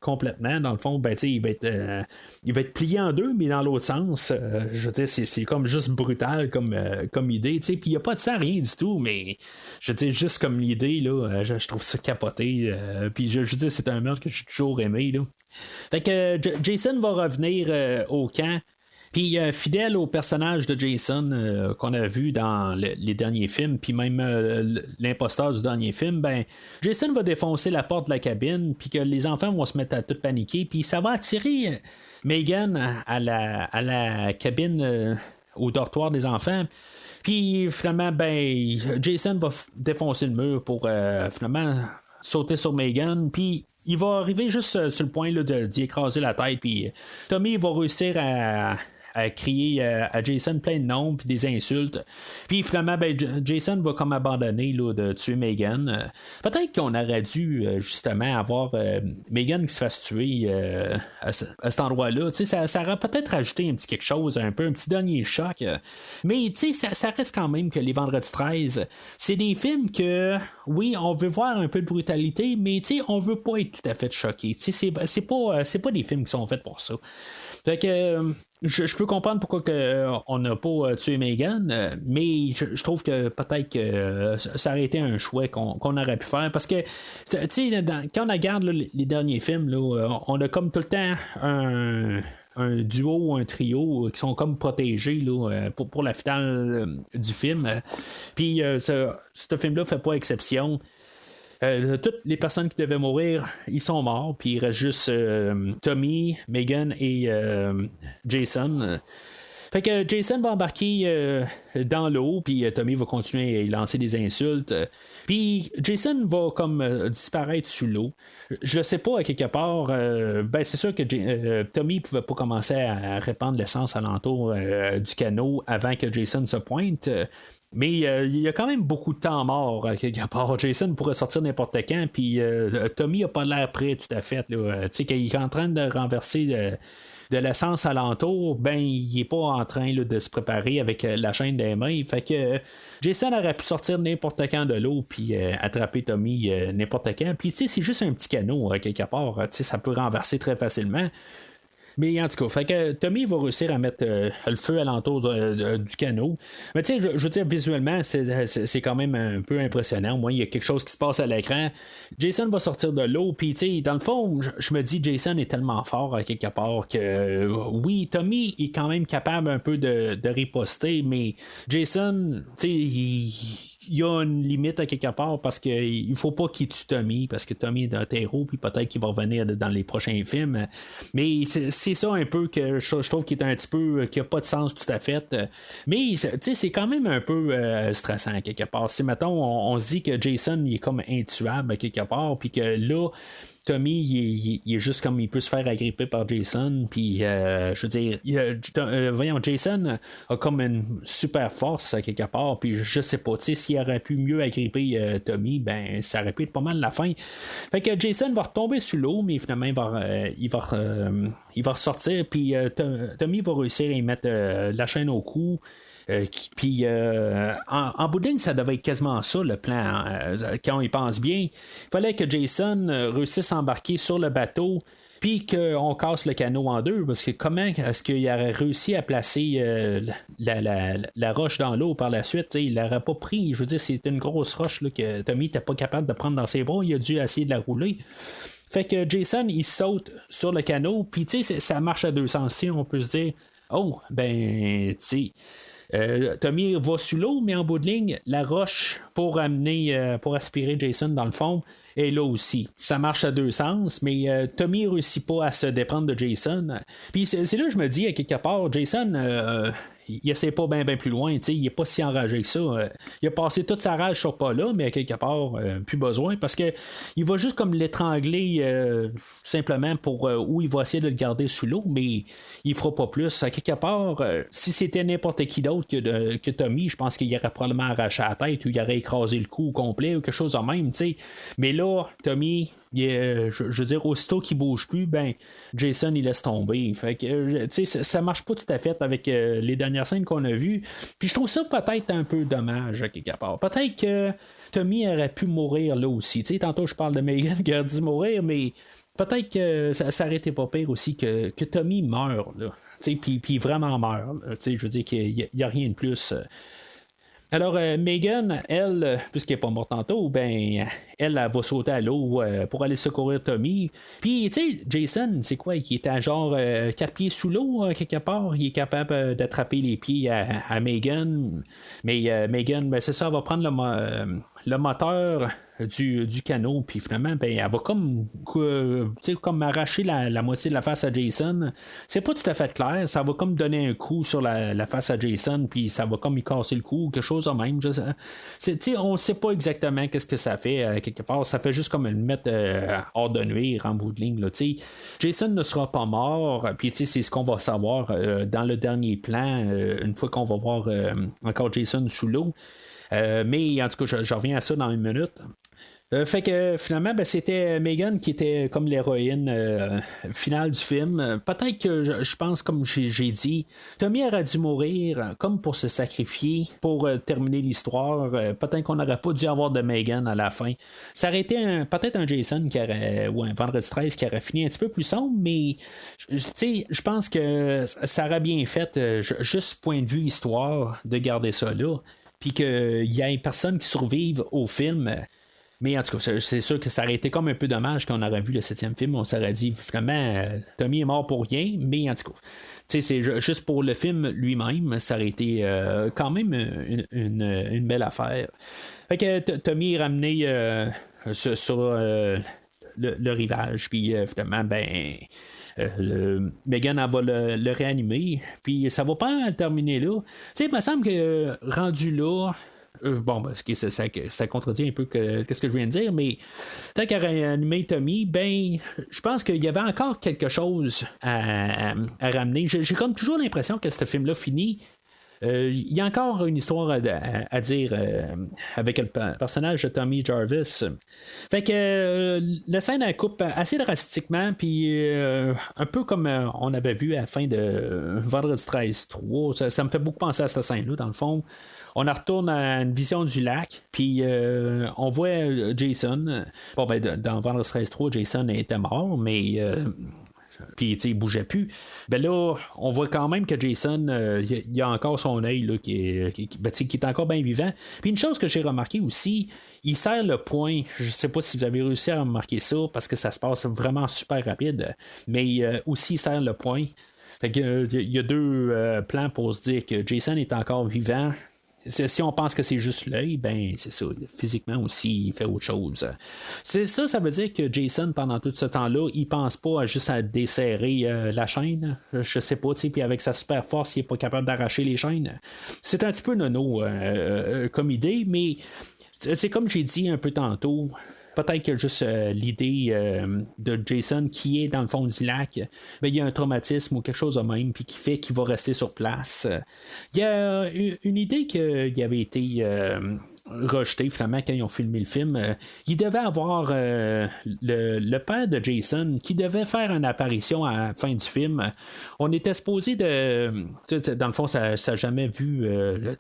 complètement. Dans le fond, ben, il va être plié en deux, mais dans l'autre sens. Je veux dire, c'est comme juste brutal comme idée. Puis il n'y a pas de ça, rien du tout, mais je veux dire, juste comme l'idée, là, je trouve ça capoté. Puis je veux dire, c'est un meurtre que j'ai toujours aimé. Là. Fait que Jason va revenir au camp. Puis fidèle au personnage de Jason qu'on a vu dans les derniers films, puis même l'imposteur du dernier film, ben Jason va défoncer la porte de la cabine, puis que les enfants vont se mettre à tout paniquer, puis ça va attirer Megan à la cabine au dortoir des enfants. Puis finalement, ben Jason va défoncer le mur pour finalement sauter sur Megan, puis il va arriver juste sur le point là, d'y écraser la tête, puis Tommy va réussir à crier à Jason plein de noms puis des insultes. Puis finalement, ben, Jason va comme abandonner là, de tuer Megan. Peut-être qu'on aurait dû justement avoir Megan qui se fasse tuer à cet endroit-là. Ça aurait peut-être rajouté un petit quelque chose, un petit dernier choc. Mais ça reste quand même que les Vendredis 13, c'est des films que, oui, on veut voir un peu de brutalité, mais on veut pas être tout à fait choqué. C'est pas des films qui sont faits pour ça. Fait que je peux comprendre pourquoi on n'a pas tué Megan, mais je trouve que peut-être que ça aurait été un choix qu'on aurait pu faire. Parce que, quand on regarde là, les derniers films, là, on a comme tout le temps un duo ou un trio qui sont comme protégés là, pour la finale du film. Puis ce film-là fait pas exception. Toutes les personnes qui devaient mourir, ils sont morts, puis il reste juste Tommy, Megan et Jason. Fait que Jason va embarquer dans l'eau, puis Tommy va continuer à y lancer des insultes. Puis Jason va comme disparaître sous l'eau. Je sais pas, à quelque part, ben c'est sûr que Tommy pouvait pas commencer à répandre l'essence alentour du canot avant que Jason se pointe. Mais il y a quand même beaucoup de temps mort à quelque part. Jason pourrait sortir n'importe quand, puis Tommy a pas l'air prêt tout à fait. Tu sais, qu'il est en train de renverser de l'essence alentour, ben il est pas en train là, de se préparer avec la chaîne des mains. Fait que Jason aurait pu sortir n'importe quand de l'eau puis attraper Tommy n'importe quand. Puis tu sais, c'est juste un petit canot quelque part. Tu sais, ça peut renverser très facilement. Mais en tout cas, fait que Tommy va réussir à mettre le feu alentour du canot. Mais tu sais, je veux dire, visuellement, c'est quand même un peu impressionnant. Au moins, il y a quelque chose qui se passe à l'écran. Jason va sortir de l'eau, puis tu sais, dans le fond, je me dis, Jason est tellement fort à quelque part que oui, Tommy est quand même capable un peu de riposter, mais Jason, tu sais, il y a une limite à quelque part parce qu'il faut pas qu'il tue Tommy parce que Tommy est un terreau puis peut-être qu'il va revenir dans les prochains films, mais c'est ça un peu que je trouve qu'il est un petit peu qui a pas de sens tout à fait, mais tu sais c'est quand même un peu stressant à quelque part. Si mettons on se dit que Jason il est comme intuable à quelque part puis que là Tommy, il est juste comme il peut se faire agripper par Jason. Puis, je veux dire, voyons, Jason a comme une super force à quelque part. Puis, je sais pas, tu sais, s'il aurait pu mieux agripper Tommy, ben, ça aurait pu être pas mal la fin. Fait que Jason va retomber sous l'eau, mais finalement, il va ressortir. Puis, Tommy va réussir à y mettre la chaîne au cou. Puis en bout de ligne, ça devait être quasiment ça le plan quand on y pense bien. Il fallait que Jason réussisse à embarquer sur le bateau puis qu'on casse le canot en deux, parce que comment est-ce qu'il aurait réussi à placer la roche dans l'eau par la suite, il l'aurait pas pris, je veux dire, c'était une grosse roche là, que Tommy n'était pas capable de prendre dans ses bras, il a dû essayer de la rouler. Fait que Jason, il saute sur le canot, puis tu sais, ça marche à deux sens, on peut se dire, oh, ben, tu sais, Tommy va sous l'eau, mais en bout de ligne, la roche pour aspirer Jason dans le fond est là aussi. Ça marche à deux sens, mais Tommy réussit pas à se déprendre de Jason. Puis c'est là que je me dis, à quelque part, Jason, il essaie pas bien plus loin, il est pas si enragé que ça. Il a passé toute sa rage sur pas là, mais quelque part, plus besoin, parce que il va juste comme l'étrangler simplement pour où il va essayer de le garder sous l'eau, mais il fera pas plus. À quelque part, si c'était n'importe qui d'autre que Tommy, je pense qu'il aurait probablement arraché la tête ou il aurait écrasé le cou au complet ou quelque chose de même, mais là, Tommy, je veux dire, aussitôt qu'il bouge plus, ben Jason il laisse tomber. Fait que ça marche pas tout à fait avec les dernières scènes qu'on a vues. Puis je trouve ça peut-être un peu dommage à quelque part. Peut-être que Tommy aurait pu mourir là aussi. Tantôt je parle de Megan qui a dû mourir, mais peut-être que ça aurait été pas pire aussi que Tommy meure là. Puis vraiment meurt. Je veux dire qu'il n'y a rien de plus. Alors, Megan, elle, puisqu'elle n'est pas morte tantôt, ben, elle va sauter à l'eau pour aller secourir Tommy. Puis, tu sais, Jason, c'est quoi? Il est à genre 4 pieds sous l'eau, quelque part. Il est capable d'attraper les pieds à Megan. Mais Megan, ben, c'est ça, elle va prendre le moteur du canot, puis finalement, ben, elle va comme arracher la moitié de la face à Jason. C'est pas tout à fait clair, ça va comme donner un coup sur la face à Jason, puis ça va comme y casser le cou, quelque chose de même. On sait pas exactement qu'est-ce que ça fait, quelque part, ça fait juste comme le mettre hors de nuire en bout de ligne. Là, Jason ne sera pas mort, puis c'est ce qu'on va savoir dans le dernier plan, une fois qu'on va voir encore Jason sous l'eau. Mais en tout cas, je reviens à ça dans une minute. Fait que finalement, ben, c'était Megan qui était comme l'héroïne finale du film. Peut-être que je pense, comme j'ai dit, Tommy aurait dû mourir comme pour se sacrifier pour terminer l'histoire. Peut-être qu'on n'aurait pas dû avoir de Megan à la fin. Ça aurait été peut-être un Jason ou un Vendredi 13 qui aurait fini un petit peu plus sombre, mais je pense que ça aurait bien fait, juste point de vue histoire, de garder ça là. Puis qu'il y ait personne qui survive au film. Mais en tout cas, c'est sûr que ça aurait été comme un peu dommage qu'on aurait vu le 7e film. On s'aurait dit, finalement, Tommy est mort pour rien. Mais en tout cas, c'est juste pour le film lui-même, ça aurait été quand même une belle affaire. Fait que Tommy est ramené sur le rivage. Puis finalement, ben... Megan elle va le réanimer, puis ça va pas terminer là. Il me semble que rendu là, ça contredit un peu qu'est-ce que je viens de dire, mais tant qu'à réanimer Tommy, ben, je pense qu'il y avait encore quelque chose à ramener. J'ai comme toujours l'impression que ce film-là finit. Il y a encore une histoire à dire avec le personnage de Tommy Jarvis. Fait que la scène elle coupe assez drastiquement, puis un peu comme on avait vu à la fin de Vendredi 13-3. Ça me fait beaucoup penser à cette scène-là, dans le fond. On retourne à une vision du lac, puis on voit Jason. Bon, ben, dans Vendredi 13-3, Jason était mort, mais... puis il bougeait plus. Ben là, on voit quand même que Jason, il a encore son œil là, qui est encore bien vivant. Puis une chose que j'ai remarqué aussi, il serre le poing. Je sais pas si vous avez réussi à remarquer ça, parce que ça se passe vraiment super rapide, mais aussi il serre le poing. Fait que il y a deux plans pour se dire que Jason est encore vivant. Si on pense que c'est juste l'œil, ben c'est ça. Physiquement aussi, il fait autre chose. C'est ça, ça veut dire que Jason, pendant tout ce temps-là, il pense pas juste à desserrer la chaîne. Je sais pas, tu sais, puis avec sa super force, il est pas capable d'arracher les chaînes. C'est un petit peu nono comme idée, mais c'est comme j'ai dit un peu tantôt. Peut-être que juste l'idée de Jason qui est dans le fond du lac, ben, il y a un traumatisme ou quelque chose de même, puis qui fait qu'il va rester sur place. Il y a une idée qui avait été rejetée finalement quand ils ont filmé le film. Il devait avoir le père de Jason qui devait faire une apparition à la fin du film. On était supposé de... Dans le fond, ça n'a jamais vu...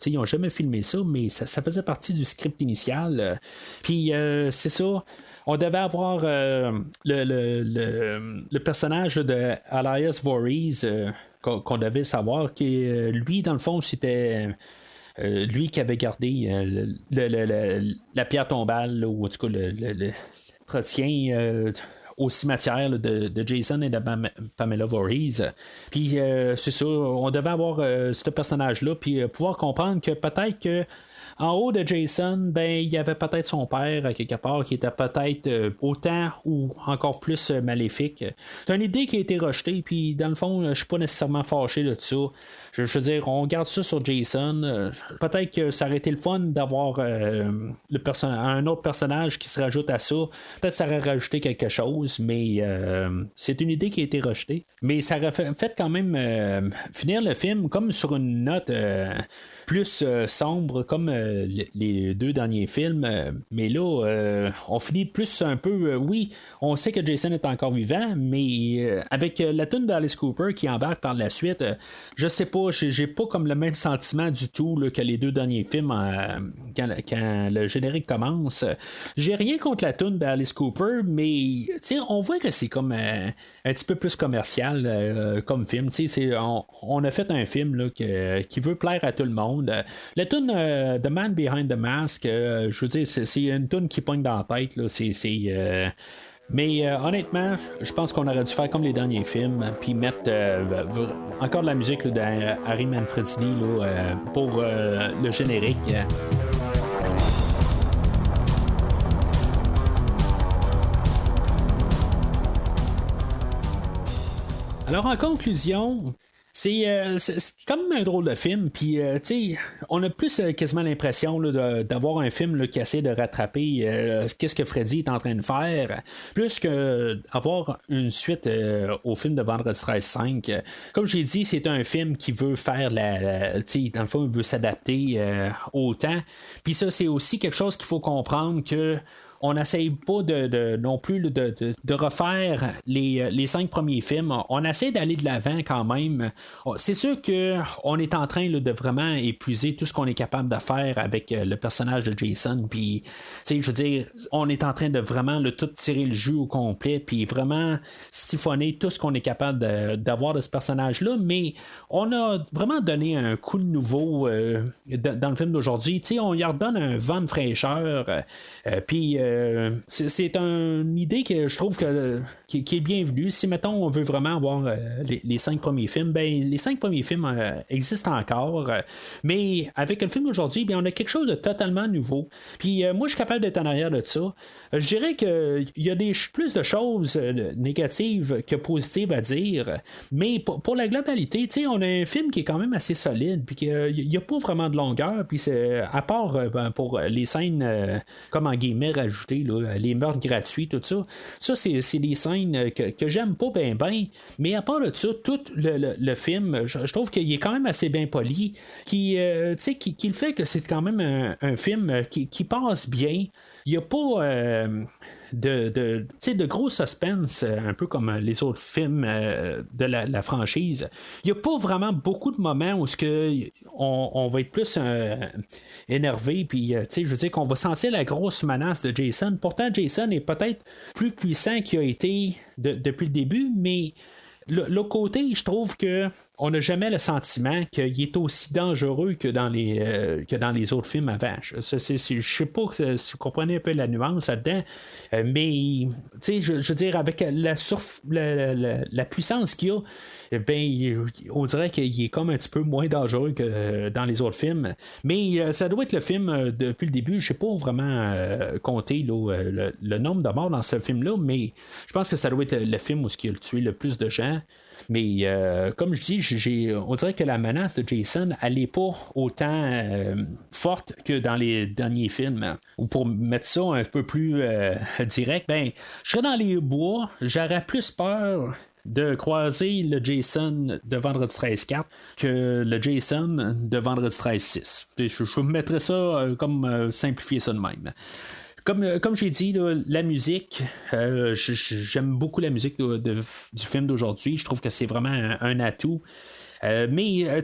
ils n'ont jamais filmé ça, mais ça faisait partie du script initial. Puis c'est ça. On devait avoir le personnage de Elias Voorhees qu'on devait savoir, qui lui, dans le fond, c'était... lui qui avait gardé la pierre tombale, ou en tout cas le entretien au cimetière là, de Jason et de Pamela Voorhees. Puis c'est ça, on devait avoir ce personnage-là, puis pouvoir comprendre que peut-être que en haut de Jason, ben il y avait peut-être son père à quelque part qui était peut-être autant ou encore plus maléfique. C'est une idée qui a été rejetée, puis dans le fond, je suis pas nécessairement fâché de ça. Je veux dire, on garde ça sur Jason. Peut-être que ça aurait été le fun d'avoir un autre personnage qui se rajoute à ça. Peut-être que ça aurait rajouté quelque chose, mais c'est une idée qui a été rejetée. Mais ça aurait fait quand même finir le film comme sur une note plus sombre, comme les deux derniers films. Mais là, on finit plus un peu. Oui, on sait que Jason est encore vivant, mais avec la tune d'Alice Cooper qui embarque par la suite, je sais pas, j'ai pas comme le même sentiment du tout là, que les deux derniers films quand le générique commence. J'ai rien contre la tune d'Alice Cooper, mais on voit que c'est comme un petit peu plus commercial comme film. On a fait un film là, qui veut plaire à tout le monde. La tune The Man Behind the Mask, je veux dire, c'est une tune qui pogne dans la tête. Là, mais honnêtement, je pense qu'on aurait dû faire comme les derniers films, puis mettre encore de la musique là, d'Harry Manfredini là, pour le générique. Alors en conclusion, c'est quand même un drôle de film, puis on a plus quasiment l'impression là, d'avoir un film là, qui essaie de rattraper qu'est-ce que Freddy est en train de faire, plus qu'avoir une suite au film de Vendredi 13 5. Comme j'ai dit, c'est un film qui veut faire dans le fond, il veut s'adapter au temps, puis ça, c'est aussi quelque chose qu'il faut comprendre que on n'essaye pas non plus de refaire les 5 premiers films. On essaie d'aller de l'avant quand même. C'est sûr qu'on est en train là, de vraiment épuiser tout ce qu'on est capable de faire avec le personnage de Jason. Puis, je veux dire, on est en train de vraiment là, tout tirer le jus au complet, puis vraiment siphonner tout ce qu'on est capable d'avoir de ce personnage-là. Mais on a vraiment donné un coup de nouveau dans le film d'aujourd'hui. On y redonne un vent de fraîcheur. Puis c'est une idée que je trouve qui est bienvenue. Si, mettons, on veut vraiment avoir les 5 premiers films, ben les 5 premiers films existent encore. Mais avec le film d'aujourd'hui, ben, on a quelque chose de totalement nouveau. Puis moi, je suis capable d'être en arrière de ça. Je dirais qu'il y a plus de choses négatives que positives à dire. Mais pour la globalité, on a un film qui est quand même assez solide. Puis qu'il n'y a pas vraiment de longueur. Puis à part pour les scènes, comme en guillemets, rajoutées, là, les meurtres gratuits, tout ça. Ça, c'est des scènes que j'aime pas bien, mais à part de ça, tout le film, je trouve qu'il est quand même assez bien poli, qui le fait que c'est quand même un film qui passe bien. Il n'y a pas de gros suspense, un peu comme les autres films de la franchise. Il n'y a pas vraiment beaucoup de moments où on va être plus énervé, puis je veux dire qu'on va sentir la grosse menace de Jason. Pourtant, Jason est peut-être plus puissant qu'il a été depuis le début, mais l'autre côté, je trouve que on n'a jamais le sentiment qu'il est aussi dangereux que dans les autres films avant. Je sais pas si vous comprenez un peu la nuance là-dedans, mais je veux dire, avec la puissance qu'il a, ben, on dirait qu'il est comme un petit peu moins dangereux que dans les autres films. Mais ça doit être le film depuis le début. Je sais pas vraiment compter le nombre de morts dans ce film-là, mais je pense que ça doit être le film où il a tué le plus de gens. Mais comme je dis, on dirait que la menace de Jason, elle n'est pas autant forte que dans les derniers films. Ou pour mettre ça un peu plus direct, ben, je serais dans les bois, j'aurais plus peur de croiser le Jason de Vendredi 13-4 que le Jason de Vendredi 13-6. Je vous mettrais ça comme simplifier ça de même. Comme j'ai dit, là, la musique, j'aime beaucoup la musique du film d'aujourd'hui. Je trouve que c'est vraiment un atout. Mais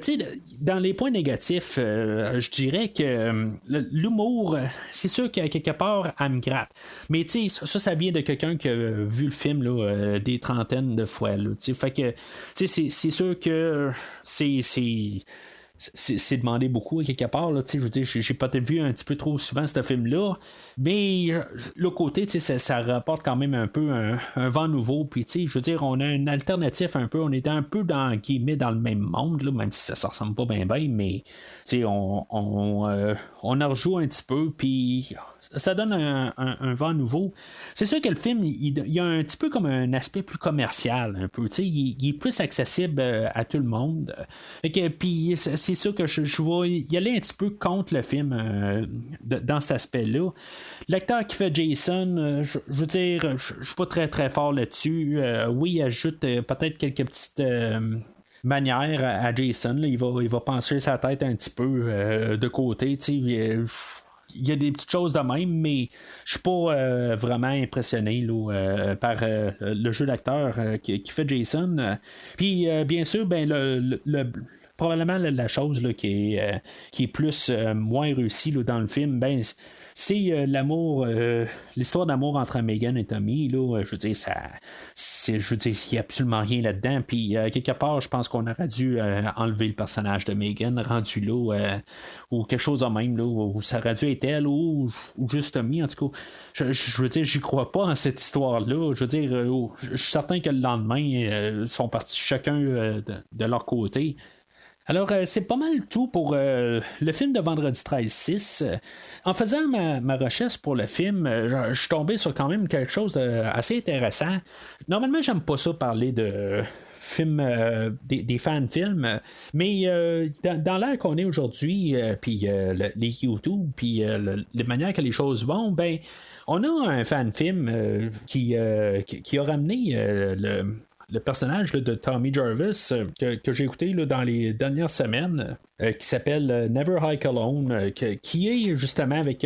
dans les points négatifs, je dirais que l'humour, c'est sûr qu'à quelque part, elle me gratte. Mais ça vient de quelqu'un qui a vu le film là, des trentaines de fois. Là, fait que c'est sûr que c'est demandé beaucoup à quelque part. Là, je veux dire, j'ai peut-être vu un petit peu trop souvent ce film-là, mais le côté, ça rapporte quand même un peu un vent nouveau. Puis, je veux dire, on a une alternative un peu. On est un peu dans le même monde, là, même si ça ne ressemble pas bien, mais on en rejoue un petit peu, puis ça donne un vent nouveau. C'est sûr que le film, il y a un petit peu comme un aspect plus commercial, un peu. Il est plus accessible à tout le monde. Puis c'est sûr que je vais y aller un petit peu contre le film dans cet aspect-là. L'acteur qui fait Jason, je veux dire, je suis pas très très fort là-dessus. Oui, il ajoute peut-être quelques petites manières à Jason. Là. Il va pencher sa tête un petit peu de côté. Il y a des petites choses de même, mais je suis pas vraiment impressionné là, par le jeu d'acteur qui fait Jason. Puis bien sûr, ben probablement la chose là, qui est plus moins réussie là, dans le film, ben c'est l'amour, l'histoire d'amour entre Megan et Tommy. Là, je veux dire, il n'y a absolument rien là-dedans. Puis quelque part, je pense qu'on aurait dû enlever le personnage de Megan rendu là, ou quelque chose de même, là, où ça aurait dû être elle ou juste Tommy. En tout cas, je veux dire, j'y crois pas en cette histoire-là. Je veux dire, je suis certain que le lendemain, ils sont partis chacun de leur côté. Alors, c'est pas mal tout pour le film de Vendredi 13-6. En faisant ma recherche pour le film, je suis tombé sur quand même quelque chose d'assez intéressant. Normalement, j'aime pas ça parler de films, des fan-films, mais dans l'ère qu'on est aujourd'hui, puis les YouTube, puis les manières que les choses vont, ben, on a un fan-film qui a ramené le personnage là, de Tommy Jarvis que j'ai écouté là, dans les dernières semaines, qui s'appelle Never Hike Alone, qui est justement avec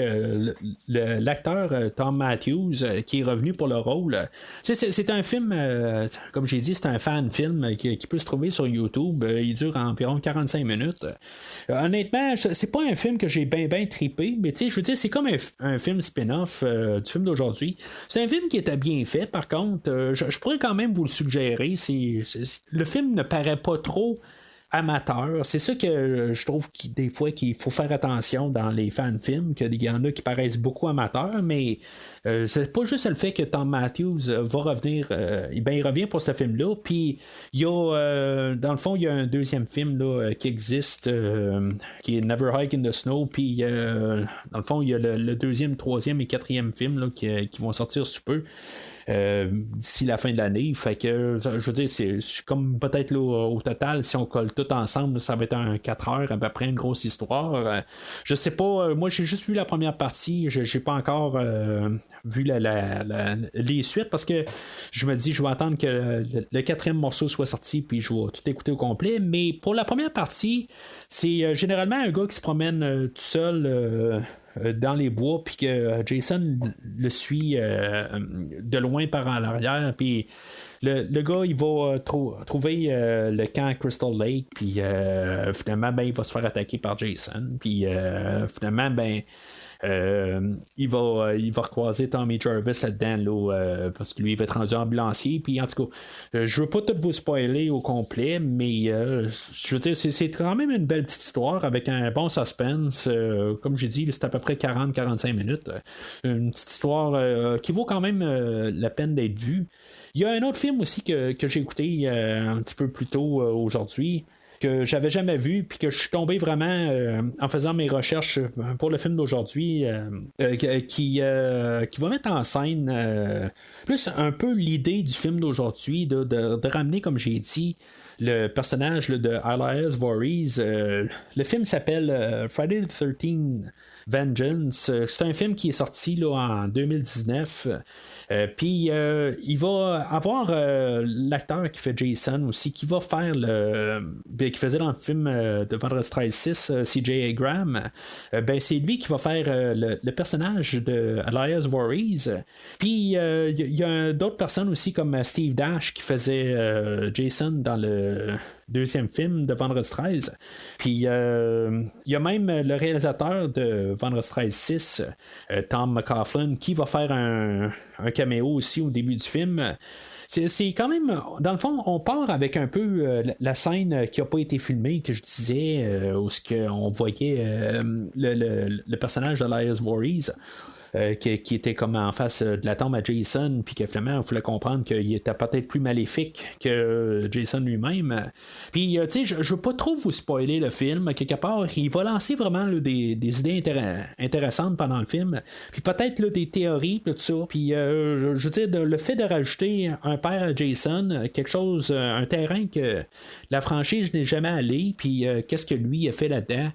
l'acteur Tom Matthews qui est revenu pour le rôle. C'est un film, comme j'ai dit, c'est un fan-film qui peut se trouver sur YouTube. Il dure environ 45 minutes. Honnêtement, c'est pas un film que j'ai bien trippé, mais je veux dire, c'est comme un film spin-off du film d'aujourd'hui. C'est un film qui était bien fait, par contre. Je pourrais quand même vous le suggérer. Le film ne paraît pas trop amateur. C'est ça que je trouve des fois qu'il faut faire attention dans les fan-films, qu'il y en a qui paraissent beaucoup amateurs, mais c'est pas juste le fait que Tom Matthews va revenir, il revient pour ce film-là, puis il y a dans le fond, il y a un deuxième film là, qui existe, qui est Never Hike in the Snow, puis dans le fond, il y a le deuxième, troisième et quatrième film là, qui vont sortir sous peu. D'ici la fin de l'année. Fait que je veux dire, c'est comme peut-être là, au total, si on colle tout ensemble, ça va être un 4 heures à peu près, une grosse histoire. Je sais pas, moi j'ai juste vu la première partie, j'ai pas encore vu les suites parce que je me dis je vais attendre que le quatrième morceau soit sorti puis je vais tout écouter au complet. Mais pour la première partie, c'est généralement un gars qui se promène tout seul dans les bois, puis que Jason le suit de loin par en arrière, puis le gars il va trouver le camp Crystal Lake, puis finalement ben, il va se faire attaquer par Jason, puis finalement ben il va recroiser Tommy Jarvis là-dedans là, parce que lui il va être rendu ambulancier, puis en tout cas je veux pas tout vous spoiler au complet, mais je veux dire c'est quand même une belle petite histoire avec un bon suspense, comme j'ai dit c'est à peu près 40-45 minutes, une petite histoire qui vaut quand même la peine d'être vue. Il y a un autre film aussi que j'ai écouté un petit peu plus tôt aujourd'hui, que j'avais jamais vu, puis que je suis tombé vraiment en faisant mes recherches pour le film d'aujourd'hui, qui va mettre en scène plus un peu l'idée du film d'aujourd'hui, de ramener, comme j'ai dit, le personnage là, de Elias Voorhees. Le film s'appelle Friday the 13th Vengeance. C'est un film qui est sorti là, en 2019. Puis il va avoir l'acteur qui fait Jason aussi, qui va faire qui faisait dans le film de Vendredi 13-6, C.J. Abrams. Ben, c'est lui qui va faire le personnage de Elias Voorhees. Puis il y a d'autres personnes aussi comme Steve Dash qui faisait Jason dans le deuxième film de Vendredi 13. Puis il y a même le réalisateur de Vendredi 13-6, Tom McLaughlin, qui va faire un caméo aussi au début du film. c'est quand même, dans le fond, on part avec un peu la scène qui n'a pas été filmée, que je disais, où on voyait le personnage de Elias Voorhees. Qui était comme en face de la tombe à Jason, puis que finalement, il fallait comprendre qu'il était peut-être plus maléfique que Jason lui-même. Puis, tu sais, je veux pas trop vous spoiler le film. Quelque part, il va lancer vraiment là, des idées intéressantes pendant le film, puis peut-être là, des théories, tout ça. Puis, je veux dire, le fait de rajouter un père à Jason, quelque chose, un terrain que la franchise n'est jamais allé, puis qu'est-ce que lui a fait là-dedans.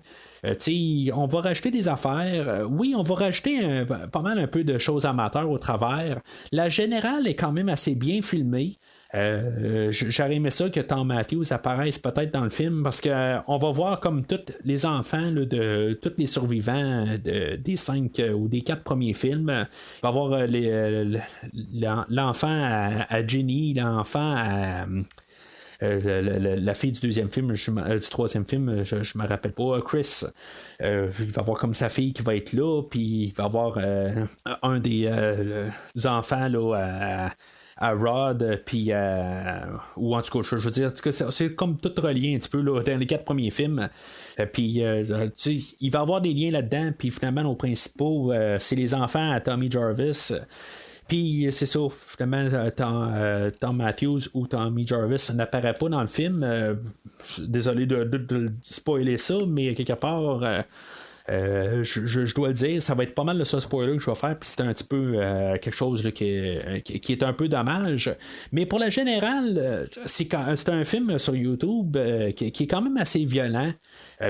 On va rajouter des affaires. Oui, on va rajouter pas mal un peu de choses amateurs au travers. La générale est quand même assez bien filmée. J'aurais aimé ça que Tom Matthews apparaisse peut-être dans le film parce qu'on va voir comme tous les enfants là, de tous les survivants des 5 ou des 4 premiers films. Il va y avoir l'enfant à Jenny, l'enfant à... la fille du deuxième film, du troisième film, je me rappelle pas, Chris. Il va avoir comme sa fille qui va être là, puis il va avoir un des enfants là, à Rod, puis ou en tout cas, je veux dire, c'est comme tout relié un petit peu là, dans les 4 premiers films. Puis il va y avoir des liens là-dedans, puis finalement, nos principaux, c'est les enfants à Tommy Jarvis. Puis c'est ça, finalement, Tom Matthews ou Tommy Jarvis n'apparaît pas dans le film. Désolé de spoiler ça, mais quelque part, je dois le dire, ça va être pas mal le seul spoiler que je vais faire, puis c'est un petit peu quelque chose là, qui est un peu dommage. Mais pour la générale, c'est un film sur YouTube qui est quand même assez violent.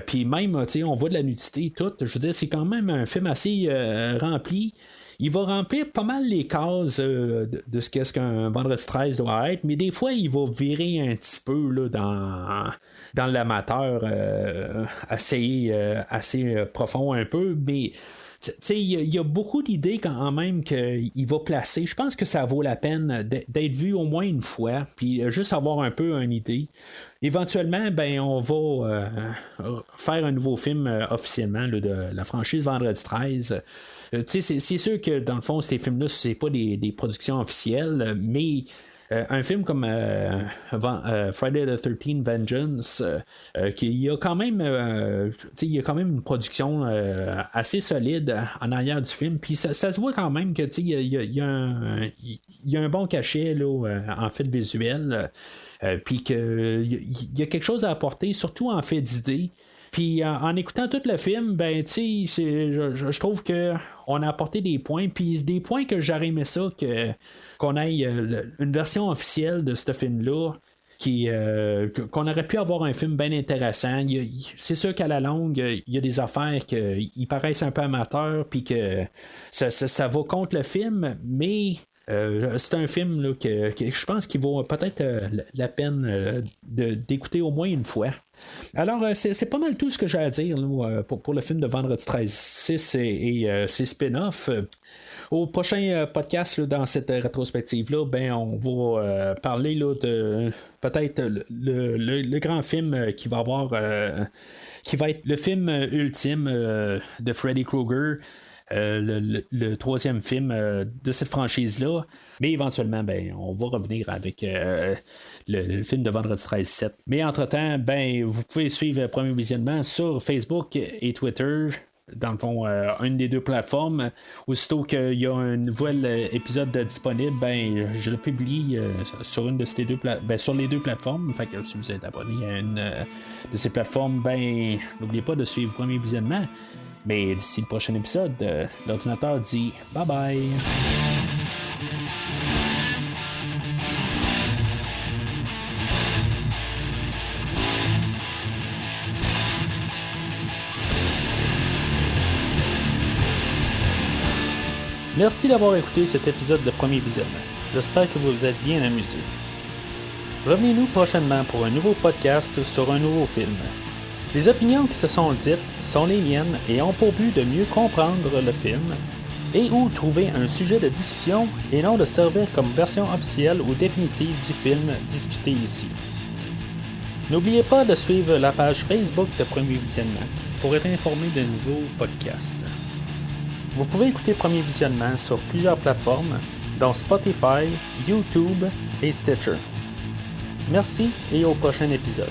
Puis même, on voit de la nudité et tout. Je veux dire, c'est quand même un film assez rempli. Il va remplir pas mal les cases de ce qu'un Vendredi 13 doit être, mais des fois, il va virer un petit peu là, dans l'amateur assez profond un peu, mais il y a beaucoup d'idées quand même qu'il va placer. Je pense que ça vaut la peine d'être vu au moins une fois, puis juste avoir un peu une idée. Éventuellement, on va faire un nouveau film officiellement là, de la franchise Vendredi 13. C'est sûr que dans le fond, ces films-là, c'est pas des productions officielles, mais un film comme Friday the 13th Vengeance, il y a quand même une production assez solide en arrière du film, puis ça se voit quand même que il y a un bon cachet là, en fait visuel, puis qu'il y a quelque chose à apporter, surtout en fait d'idées. Puis en écoutant tout le film, je trouve que on a apporté des points, puis des points que j'aurais aimé ça qu'on ait une version officielle de ce film-là. Qu'on aurait pu avoir un film bien intéressant. C'est sûr qu'à la longue, il y a des affaires qui paraissent un peu amateurs, puis que ça va contre le film, mais c'est un film là, que je pense qu'il vaut peut-être la peine d'écouter au moins une fois. Alors, c'est pas mal tout ce que j'ai à dire là, pour le film de Vendredi 13-6 et ses spin-offs. Au prochain podcast, là, dans cette rétrospective-là, on va parler là, de peut-être le grand film qui va avoir qui va être le film ultime de Freddy Krueger. Le troisième film de cette franchise-là. Mais éventuellement, on va revenir avec le film de Vendredi 13-7. Mais entre-temps, vous pouvez suivre Premier Visionnement sur Facebook et Twitter. Dans le fond, une des deux plateformes. Aussitôt qu'il y a un nouvel épisode disponible, je le publie sur une de ces sur les deux plateformes. Fait que si vous êtes abonné à une de ces plateformes, n'oubliez pas de suivre Premier Visionnement. Mais d'ici le prochain épisode, l'ordinateur dit bye bye. Merci d'avoir écouté cet épisode de Premier Visionnement. J'espère que vous vous êtes bien amusé. Revenez-nous prochainement pour un nouveau podcast sur un nouveau film. Les opinions qui se sont dites sont les miennes et ont pour but de mieux comprendre le film et ou trouver un sujet de discussion et non de servir comme version officielle ou définitive du film discuté ici. N'oubliez pas de suivre la page Facebook de Premier Visionnement pour être informé de nouveaux podcasts. Vous pouvez écouter Premier Visionnement sur plusieurs plateformes, dont Spotify, YouTube et Stitcher. Merci et au prochain épisode.